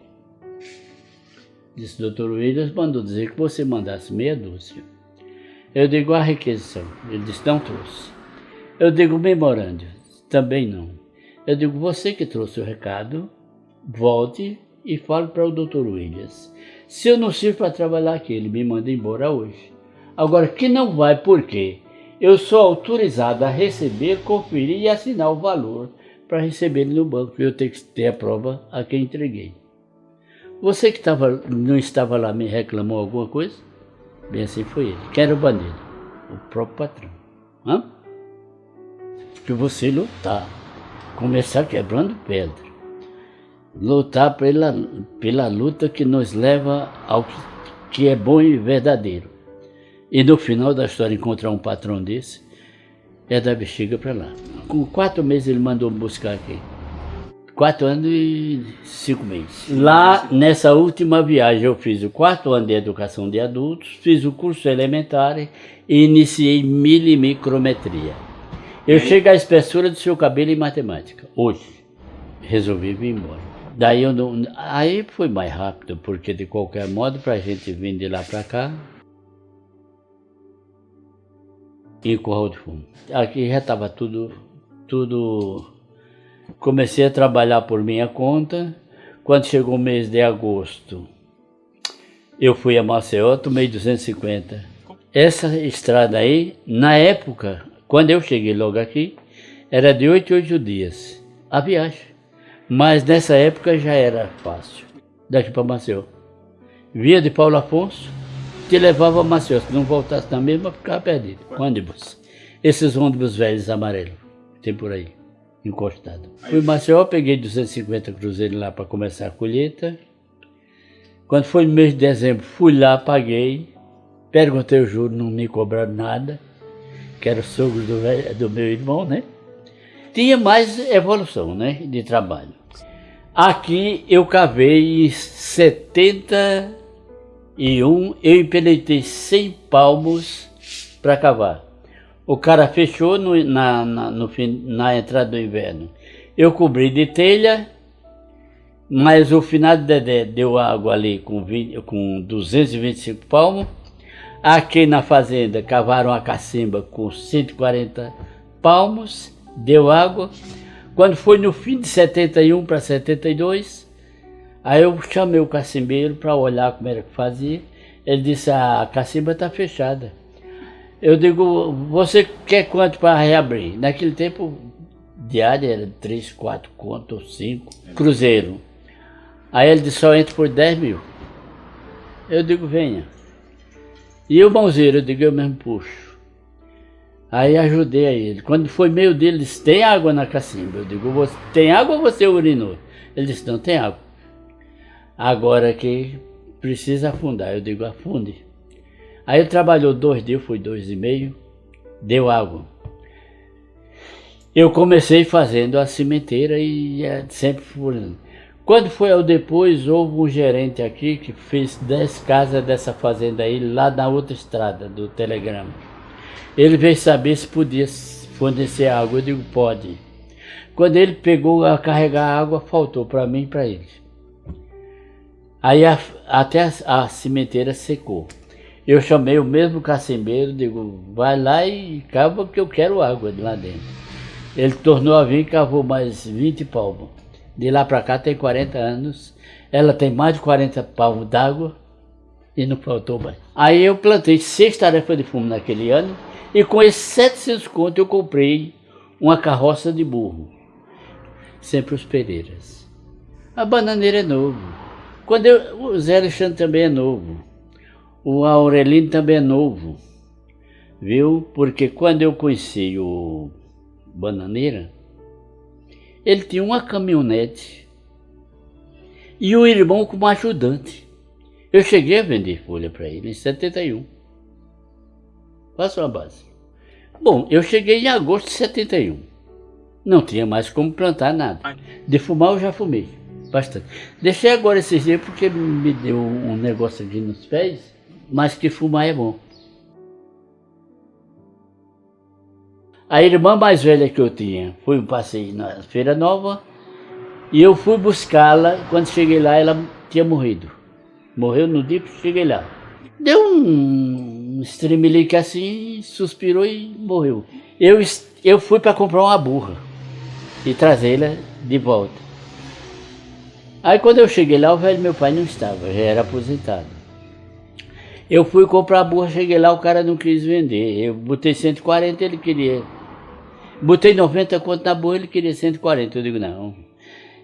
Disse, doutor Williams mandou dizer que você mandasse meia dúzia. Eu digo, a requisição. Ele disse, não trouxe. Eu digo, memorando. Também não. Eu digo, você que trouxe o recado, volte e fale para o doutor Williams. Se eu não sirvo para trabalhar aqui, ele me manda embora hoje. Agora, que não vai, por quê? Eu sou autorizado a receber, conferir e assinar o valor para receber ele no banco. Eu tenho que ter a prova a quem entreguei. Você que não estava lá me reclamou alguma coisa? Bem assim foi ele. Quem era o bandido? O próprio patrão. Hã? Porque você lutar, começar quebrando pedra, lutar pela luta que nos leva ao que é bom e verdadeiro. E no final da história encontrar um patrão desse, é da bexiga para lá. Com 4 meses ele mandou me buscar aqui. 4 anos e 5 meses. Lá, nessa última viagem, eu fiz o 4º ano de educação de adultos, fiz o curso elementar e iniciei milimicrometria. Eu chego à espessura do seu cabelo em matemática. Hoje, resolvi vir embora. Daí aí foi mais rápido, porque de qualquer modo, para a gente vir de lá para cá, e Curral de Fumo. Aqui já estava tudo. Comecei a trabalhar por minha conta. Quando chegou o mês de agosto, eu fui a Maceió, tomei 250. Essa estrada aí, na época, quando eu cheguei logo aqui, era de 8 em 8 dias a viagem. Mas nessa época já era fácil, daqui para Maceió. Via de Paulo Afonso, te levava a Maceió. Se não voltasse na mesma, ficava perdido. Ônibus. Esses ônibus velhos amarelos, tem por aí, encostado. Fui em Maceió, peguei 250 cruzeiros lá para começar a colheita. Quando foi no mês de dezembro, fui lá, paguei. Perguntei o juro, não me cobraram nada, que era o sogro do meu irmão, né? Tinha mais evolução, né, de trabalho. Aqui eu cavei em 71, eu empreitei 100 palmos para cavar. O cara fechou na entrada do inverno. Eu cobri de telha, mas o final de Dedé deu água ali com 225 palmos. Aqui na fazenda cavaram a cacimba com 140 palmos, deu água. Quando foi no fim de 71 para 72, aí eu chamei o cacimbeiro para olhar como era que fazia. Ele disse, a cacimba está fechada. Eu digo, você quer quanto para reabrir? Naquele tempo, diária era 3, 4 contos ou 5, cruzeiro. Aí ele disse, só entra por 10 mil. Eu digo, venha. E o mãozeiro, eu digo, eu mesmo puxo. Aí ajudei a ele. Quando foi meio dele, ele disse, tem água na cacimba? Eu digo, tem água ou você urinou? Ele disse, não, tem água. Agora que precisa afundar. Eu digo, afunde. Aí ele trabalhou 2 dias, foi 2,5, deu água. Eu comecei fazendo a cimenteira e sempre furando. Quando foi ao depois, houve um gerente aqui que fez 10 casas dessa fazenda aí, lá na outra estrada do Telegrama. Ele veio saber se podia fornecer água, eu digo, pode. Quando ele pegou a carregar água, faltou para mim e para ele. Aí até a cimenteira secou. Eu chamei o mesmo cacimbeiro, digo, vai lá e cava que eu quero água de lá dentro. Ele tornou a vir e cavou mais 20 palmos. De lá para cá tem 40 anos, ela tem mais de 40 palmos d'água e não faltou mais. Aí eu plantei 6 tarefas de fumo naquele ano e com esses 700 contos eu comprei uma carroça de burro. Sempre os Pereiras. A bananeira é novo. O Zé Alexandre também é novo. O Aurelino também é novo, viu? Porque quando eu conheci o Bananeira, ele tinha uma caminhonete e o irmão como ajudante. Eu cheguei a vender folha para ele em 71. Faça uma base. Bom, eu cheguei em agosto de 71. Não tinha mais como plantar nada. De fumar eu já fumei bastante. Deixei agora esses dias porque me deu um negócio aqui nos pés. Mas que fumar é bom. A irmã mais velha que eu tinha, fui um passeio na Feira Nova, e eu fui buscá-la. Quando cheguei lá, ela tinha morrido. Morreu no dia que cheguei lá. Deu um estremelique assim, suspirou e morreu. Eu fui para comprar uma burra e trazê-la de volta. Aí quando eu cheguei lá, o velho meu pai não estava, já era aposentado. Eu fui comprar a burra, cheguei lá, o cara não quis vender. Eu botei 140, ele queria. Botei 90 conto na burra, ele queria 140. Eu digo, não,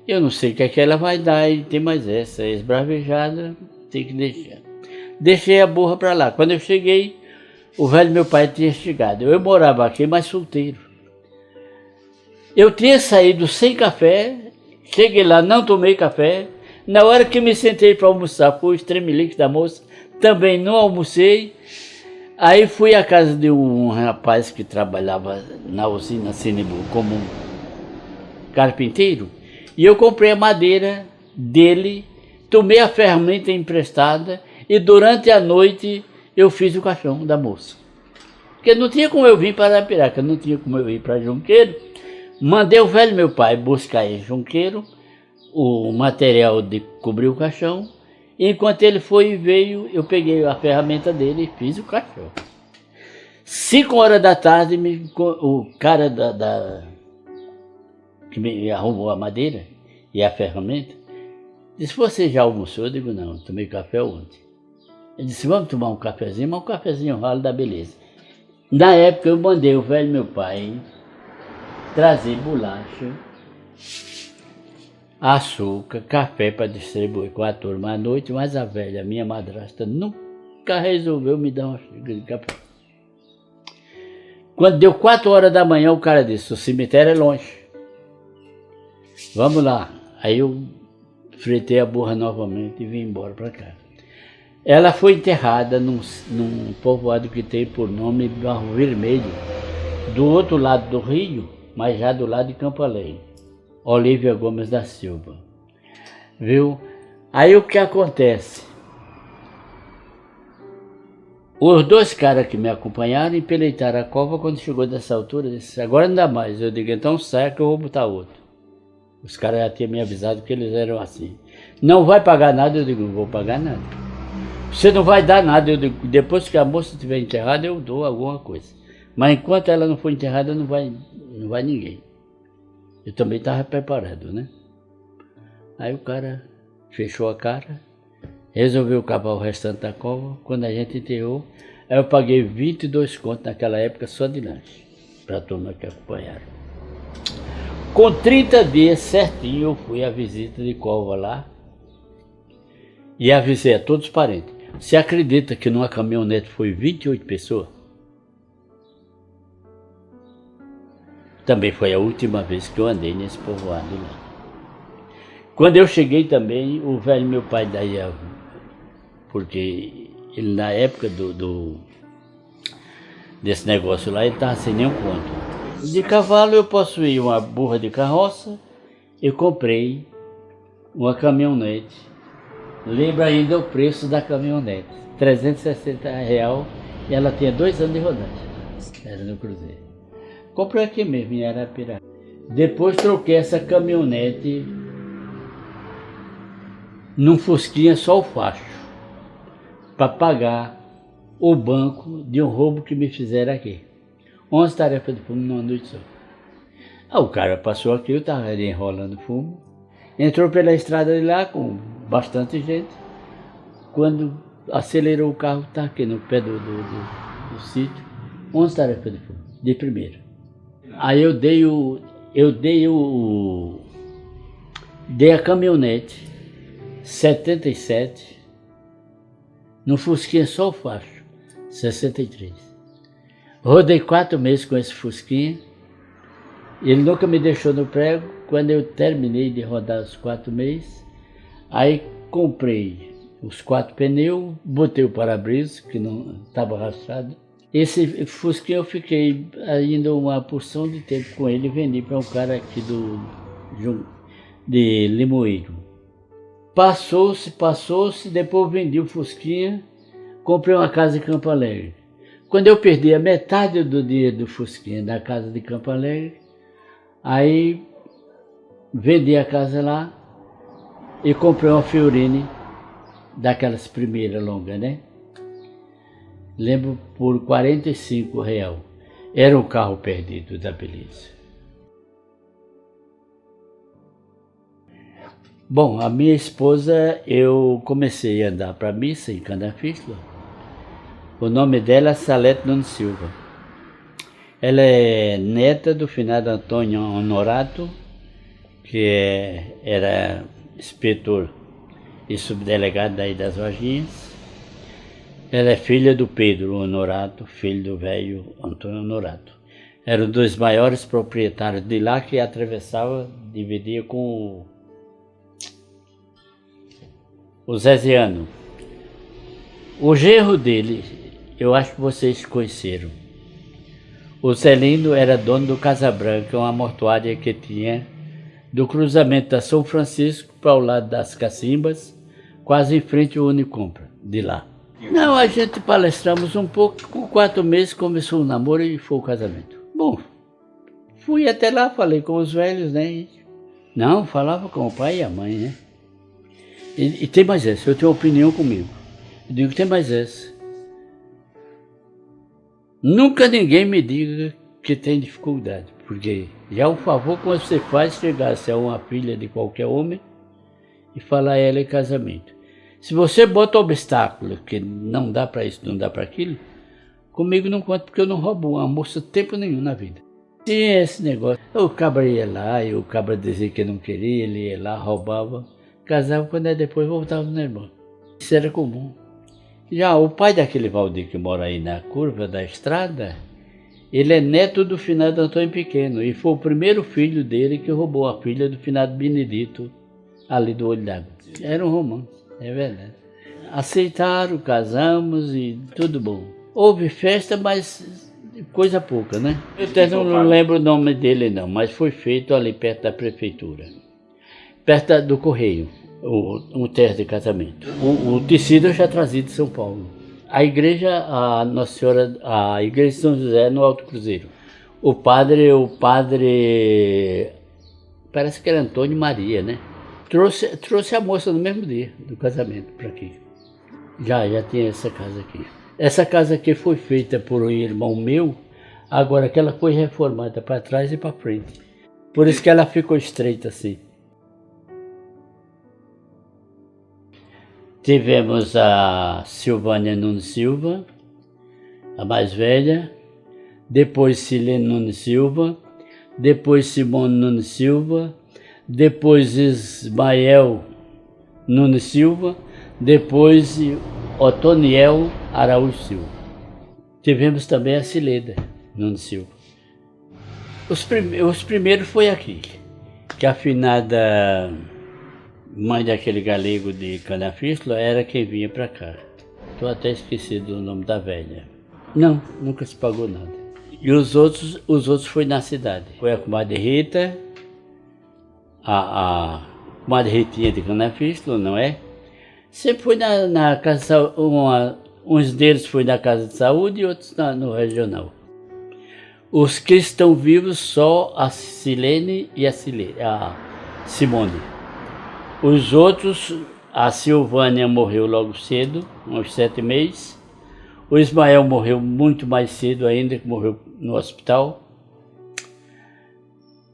eu não sei o que é que ela vai dar, e tem mais essa, esbravejada, tem que deixar. Deixei a burra para lá. Quando eu cheguei, o velho meu pai tinha chegado. Eu morava aqui, mas solteiro. Eu tinha saído sem café, cheguei lá, não tomei café. Na hora que me sentei para almoçar, foi o estremelique da moça, também não almocei. Aí fui à casa de um rapaz que trabalhava na usina Cinebu como carpinteiro, e eu comprei a madeira dele, tomei a ferramenta emprestada, e durante a noite eu fiz o caixão da moça. Porque não tinha como eu vir para Arapiraca, não tinha como eu ir para Junqueiro. Mandei o velho meu pai buscar em Junqueiro o material de cobrir o caixão. Enquanto ele foi e veio, eu peguei a ferramenta dele e fiz o caixão. 5 horas da tarde, o cara que me arrumou a madeira e a ferramenta disse: você já almoçou? Eu digo, não, tomei café ontem. Ele disse: vamos tomar um cafezinho, mas um cafezinho ralo da beleza. Na época eu mandei o velho meu pai trazer bolacha, açúcar, café para distribuir com a turma à noite, mas a velha, minha madrasta, nunca resolveu me dar uma xícara de café. Quando deu 4 horas da manhã, o cara disse: o cemitério é longe, vamos lá. Aí eu fretei a burra novamente e vim embora para cá. Ela foi enterrada num povoado que tem por nome Barro Vermelho, do outro lado do rio, mas já do lado de Campo Alegre. Olívia Gomes da Silva. Viu? Aí o que acontece? Os 2 caras que me acompanharam empeleitaram a cova. Quando chegou dessa altura, disse: agora não dá mais. Eu digo: então sai que eu vou botar outro. Os caras já tinham me avisado que eles eram assim. Não vai pagar nada? Eu digo: não vou pagar nada. Você não vai dar nada? Eu digo: depois que a moça estiver enterrada, eu dou alguma coisa. Mas enquanto ela não for enterrada, não vai ninguém. Eu também estava preparado, né? Aí o cara fechou a cara, resolveu cavar o restante da cova. Quando a gente enterrou, aí eu paguei 22 contos naquela época só de lanche, para a turma que acompanharam. Com 30 dias certinho eu fui à visita de cova lá e avisei a todos os parentes. Você acredita que numa caminhonete foi 28 pessoas? Também foi a última vez que eu andei nesse povoado lá. Quando eu cheguei também, o velho meu pai daí, porque ele na época desse negócio lá, ele estava sem nenhum conto. De cavalo eu possuí uma burra de carroça, eu comprei uma caminhonete. Lembro ainda o preço da caminhonete, R$360, e ela tinha 2 anos de rodagem, era no Cruzeiro. Comprei aqui mesmo em Arapiraca. Depois troquei essa caminhonete num Fusquinha só o facho, para pagar o banco de um roubo que me fizeram aqui. 11 tarefas de fumo numa noite só. O cara passou aqui, eu estava enrolando fumo, entrou pela estrada de lá com bastante gente. Quando acelerou o carro, está aqui no pé do sítio, 11 tarefas de fumo, de primeira. Aí eu dei a caminhonete 77 no Fusquinha só o facho, 63. Rodei 4 meses com esse Fusquinha. Ele nunca me deixou no prego. Quando eu terminei de rodar os 4 meses, aí comprei os 4 pneus, botei o para-brisa, que não estava rachado. Esse Fusquinha eu fiquei ainda uma porção de tempo com ele, vendi para um cara aqui de Limoeiro. Passou-se, depois vendi o Fusquinha, comprei uma casa em Campo Alegre. Quando eu perdi a metade do dinheiro do Fusquinha da casa de Campo Alegre, aí vendi a casa lá e comprei uma Fiorine, daquelas primeiras longas, né? Lembro, por R$ 45. Era um carro perdido da Beleza. Bom, a minha esposa, eu comecei a andar para a missa em Canafístula. O nome dela é Salete Nunes Silva. Ela é neta do finado Antônio Honorato, que era inspetor e subdelegado daí das Varginhas. Ela é filha do Pedro Honorato, filho do velho Antônio Honorato. Era um dos maiores proprietários de lá, que atravessava, dividia com o Zeziano. O genro dele, eu acho que vocês conheceram. O Celino era dono do Casa Branca, uma mortuária que tinha do cruzamento da São Francisco para o lado das Cacimbas, quase em frente ao Unicompra, de lá. Não, a gente palestramos um pouco, com 4 meses começou o namoro e foi o casamento. Bom, fui até lá, falei com os velhos, né? Não, falava com o pai e a mãe, né? E tem mais essa, eu tenho opinião comigo. Eu digo, tem mais essa. Nunca ninguém me diga que tem dificuldade, porque já o favor que você faz chegar-se a uma filha de qualquer homem e falar a ela em casamento. Se você bota obstáculo, que não dá para isso, não dá para aquilo, comigo não conta, porque eu não roubo uma moça tempo nenhum na vida. Tinha esse negócio, o cabra ia lá, e o cabra dizia que não queria, ele ia lá, roubava, casava, quando é depois voltava no irmão. Isso era comum. Já o pai daquele Valdir que mora aí na curva da estrada, ele é neto do finado Antônio Pequeno, e foi o primeiro filho dele que roubou a filha do finado Benedito, ali do Olho d'Água. Era um romance. É verdade. Aceitaram, casamos e tudo bom. Houve festa, mas coisa pouca, né? Eu até não lembro o nome dele não, mas foi feito ali perto da prefeitura. Perto do Correio, um terço de casamento. O tecido eu já trazia de São Paulo. A igreja, a Nossa Senhora, a igreja de São José no Alto Cruzeiro. O padre, parece que era Antônio Maria, né? Trouxe a moça no mesmo dia do casamento para aqui. Já tinha essa casa aqui. Essa casa aqui foi feita por um irmão meu, agora que ela foi reformada para trás e para frente. Por isso que ela ficou estreita assim. Tivemos a Silvânia Nunes Silva, a mais velha, depois Silene Nunes Silva, depois Simone Nunes Silva, depois Ismael Nunes Silva, depois Otoniel Araújo Silva. Tivemos também a Cileda Nunes Silva. Os primeiros foi aqui, que a afinada mãe daquele galego de Canafístula era quem vinha para cá. Estou até esquecido do nome da velha. Não, nunca se pagou nada. E os outros foi na cidade. Foi a comadre Rita, a comadre Ritinha de Canafístula, não é? Sempre foi na casa, uns deles foi na casa de saúde e outros no regional. Os que estão vivos só a Silene e a Simone. Os outros, a Silvânia morreu logo cedo, uns 7 meses. O Ismael morreu muito mais cedo ainda, que morreu no hospital.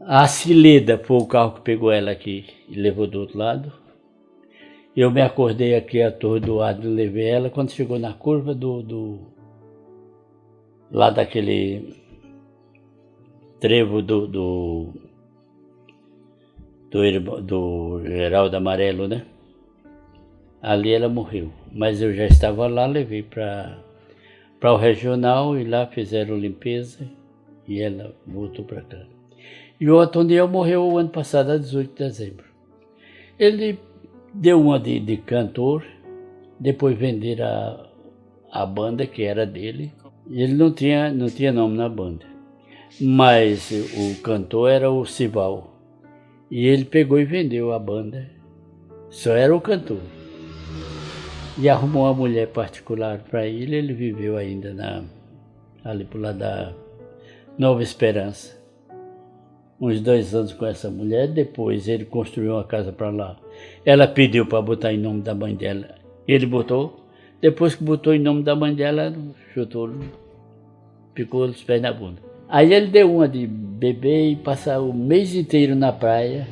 A Cileda foi o carro que pegou ela aqui e levou do outro lado. Eu me acordei aqui atordoado, levei ela. Quando chegou na curva lá daquele trevo do Geraldo Amarelo, né? Ali ela morreu. Mas eu já estava lá, levei para o regional e lá fizeram limpeza e ela voltou para cá. E o Otoniel morreu o ano passado, a 18 de dezembro. Ele deu uma de cantor, depois venderam a banda que era dele. Ele não tinha nome na banda, mas o cantor era o Sival. E ele pegou e vendeu a banda, só era o cantor. E arrumou uma mulher particular para ele, ele viveu ainda ali pro lado da Nova Esperança. Uns 2 anos com essa mulher, depois ele construiu uma casa para lá. Ela pediu para botar em nome da mãe dela. Ele botou. Depois que botou em nome da mãe dela, chutou, ficou os pés na bunda. Aí ele deu uma de beber e passar o mês inteiro na praia.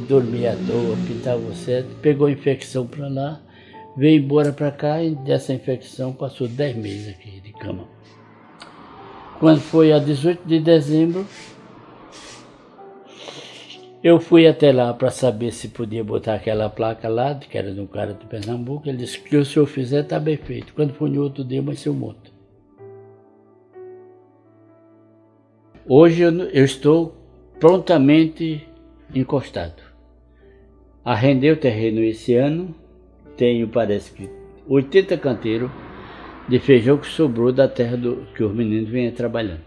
Dormia à toa, pintava o certo, pegou infecção para lá, veio embora para cá e dessa infecção passou 10 meses aqui de cama. Quando foi a 18 de dezembro, eu fui até lá para saber se podia botar aquela placa lá, que era de um cara de Pernambuco. Ele disse que o senhor fizer está bem feito. Quando foi no outro dia, mas seu morto. Hoje eu estou prontamente encostado. Arrendei o terreno esse ano, tenho, parece que, 80 canteiros de feijão que sobrou da terra que os meninos vêm trabalhando.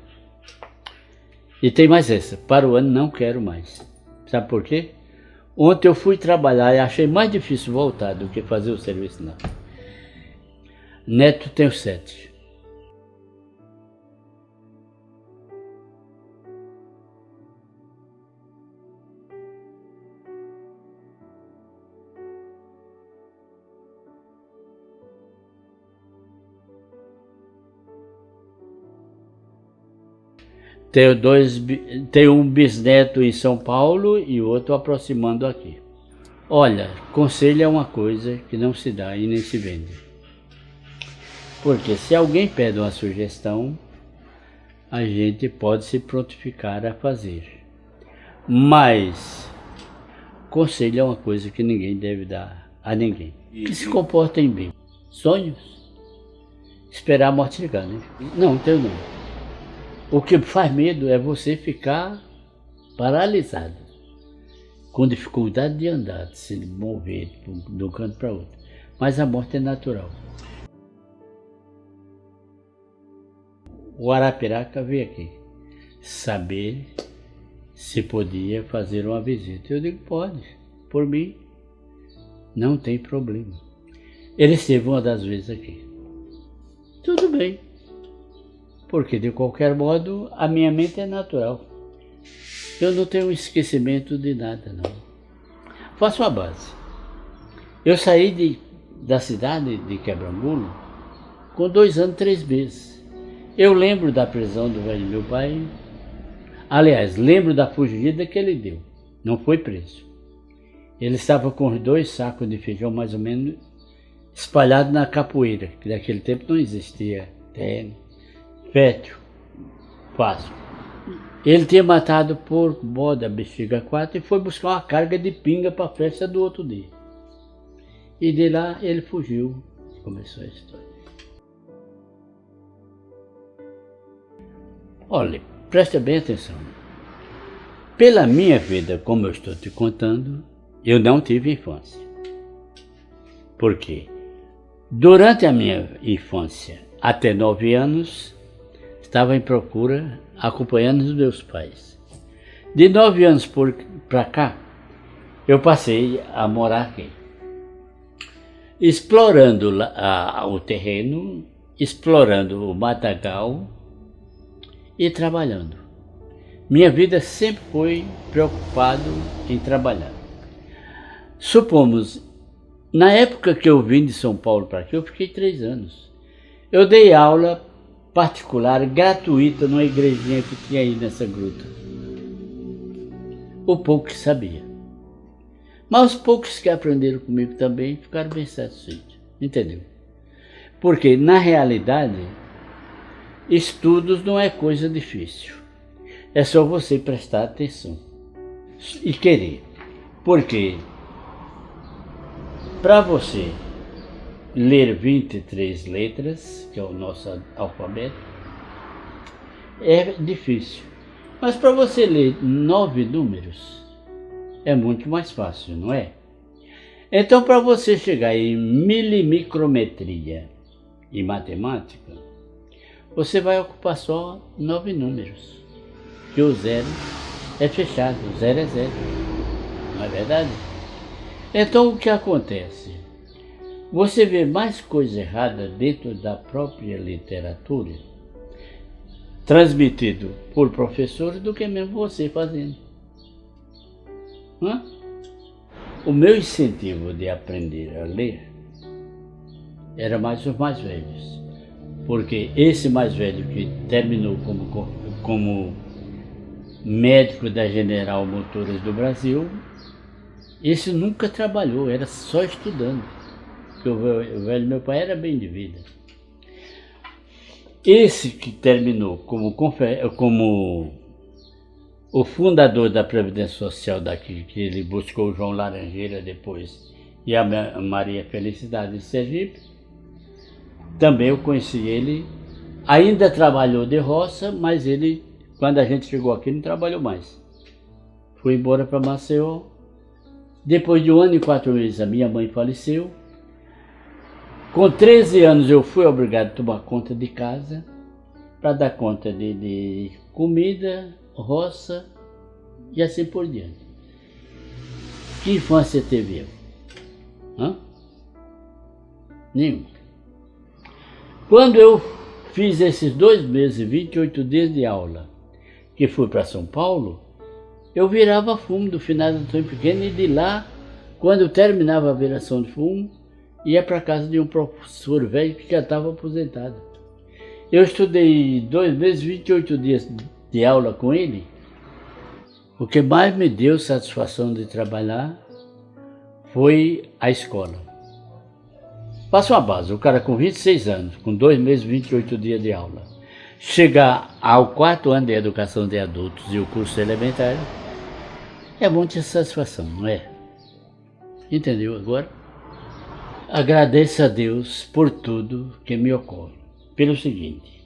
E tem mais essa, para o ano não quero mais. Sabe por quê? Ontem eu fui trabalhar e achei mais difícil voltar do que fazer o serviço lá. Neto tem 7. Tenho um bisneto em São Paulo e outro aproximando aqui. Olha, conselho é uma coisa que não se dá e nem se vende. Porque se alguém pede uma sugestão, a gente pode se prontificar a fazer. Mas conselho é uma coisa que ninguém deve dar a ninguém. Que se comportem bem. Sonhos? Esperar a morte chegar, né? Não tenho não. O que faz medo é você ficar paralisado, com dificuldade de andar, de se mover de um canto para outro. Mas a morte é natural. O Arapiraca veio aqui saber se podia fazer uma visita. Eu digo, pode, por mim, não tem problema. Ele esteve uma das vezes aqui. Tudo bem. Porque, de qualquer modo, a minha mente é natural. Eu não tenho esquecimento de nada, não. Faço uma base. Eu saí da cidade de Quebrangulo com 2 anos e 3 meses. Eu lembro da prisão do velho meu pai. Aliás, lembro da fugida que ele deu. Não foi preso. Ele estava com os 2 sacos de feijão, mais ou menos, espalhados na capoeira, que naquele tempo não existia terreno. Fértil, fácil. Ele tinha matado por moda bexiga 4 e foi buscar uma carga de pinga para a festa do outro dia. E de lá ele fugiu. Começou a história. Olha, presta bem atenção. Pela minha vida, como eu estou te contando, eu não tive infância. Por quê? Durante a minha infância, até 9 anos, estava em procura, acompanhando os meus pais. De 9 anos para cá, eu passei a morar aqui. Explorando o terreno, explorando o matagal e trabalhando. Minha vida sempre foi preocupado em trabalhar. Supomos, na época que eu vim de São Paulo para aqui, eu fiquei 3 anos. Eu dei aula particular, gratuita, numa igrejinha que tinha aí nessa gruta. O pouco que sabia. Mas os poucos que aprenderam comigo também ficaram bem satisfeitos. Entendeu? Porque, na realidade, estudos não é coisa difícil. É só você prestar atenção e querer. Porque, para você ler 23 letras, que é o nosso alfabeto, é difícil. Mas para você ler 9 números, é muito mais fácil, não é? Então, para você chegar em milimicrometria e matemática, você vai ocupar só 9 números. Que o 0 é fechado, o 0 é 0. Não é verdade? Então, o que acontece? Você vê mais coisa errada dentro da própria literatura, transmitido por professores, do que mesmo você fazendo. Hã? O meu incentivo de aprender a ler era mais os mais velhos, porque esse mais velho que terminou como médico da General Motors do Brasil, esse nunca trabalhou, era só estudando, porque o velho meu pai era bem de vida. Esse que terminou como o fundador da Previdência Social daqui, que ele buscou o João Laranjeira depois, e a Maria Felicidade de Sergipe, também eu conheci ele, ainda trabalhou de roça, mas ele, quando a gente chegou aqui, não trabalhou mais. Foi embora para Maceió. Depois de 1 ano e 4 meses, a minha mãe faleceu. Com 13 anos eu fui obrigado a tomar conta de casa, para dar conta de comida, roça e assim por diante. Que infância teve eu? Hã? Nenhuma. Quando eu fiz esses 2 meses, 28 dias de aula, que fui para São Paulo, eu virava fumo do finado Antônio Pequeno, e de lá, quando eu terminava a viração de fumo, ia para casa de um professor velho que já estava aposentado. Eu estudei 2 meses, 28 dias de aula com ele. O que mais me deu satisfação de trabalhar foi a escola. Passa uma base, o cara com 26 anos, com 2 meses, 28 dias de aula, chegar ao 4º ano de educação de adultos e o curso elementar, é muita satisfação, não é? Entendeu agora? Agradeço a Deus por tudo que me ocorre. Pelo seguinte,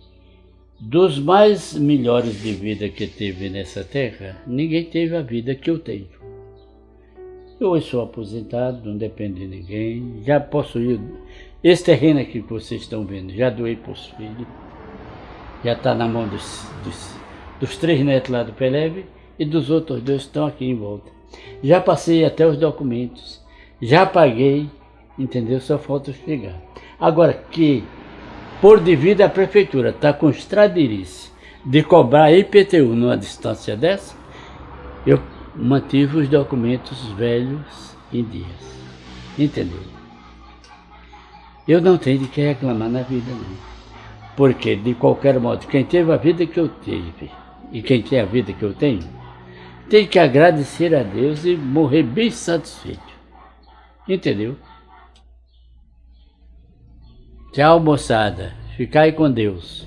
dos mais melhores de vida que teve nessa terra, ninguém teve a vida que eu tenho. Eu hoje sou aposentado, não dependo de ninguém, já possuí esse terreno aqui que vocês estão vendo, já doei para os filhos, já está na mão dos 3 netos lá do Peleve e dos outros 2 que estão aqui em volta. Já passei até os documentos, já paguei, entendeu? Só falta chegar. Agora que, por devido à prefeitura, está com estradirice de cobrar IPTU numa distância dessa, eu mantive os documentos velhos em dias. Entendeu? Eu não tenho de que reclamar na vida, não. Porque, de qualquer modo, quem teve a vida que eu tive e quem tem a vida que eu tenho, tem que agradecer a Deus e morrer bem satisfeito. Entendeu? Tchau, moçada. Ficai com Deus.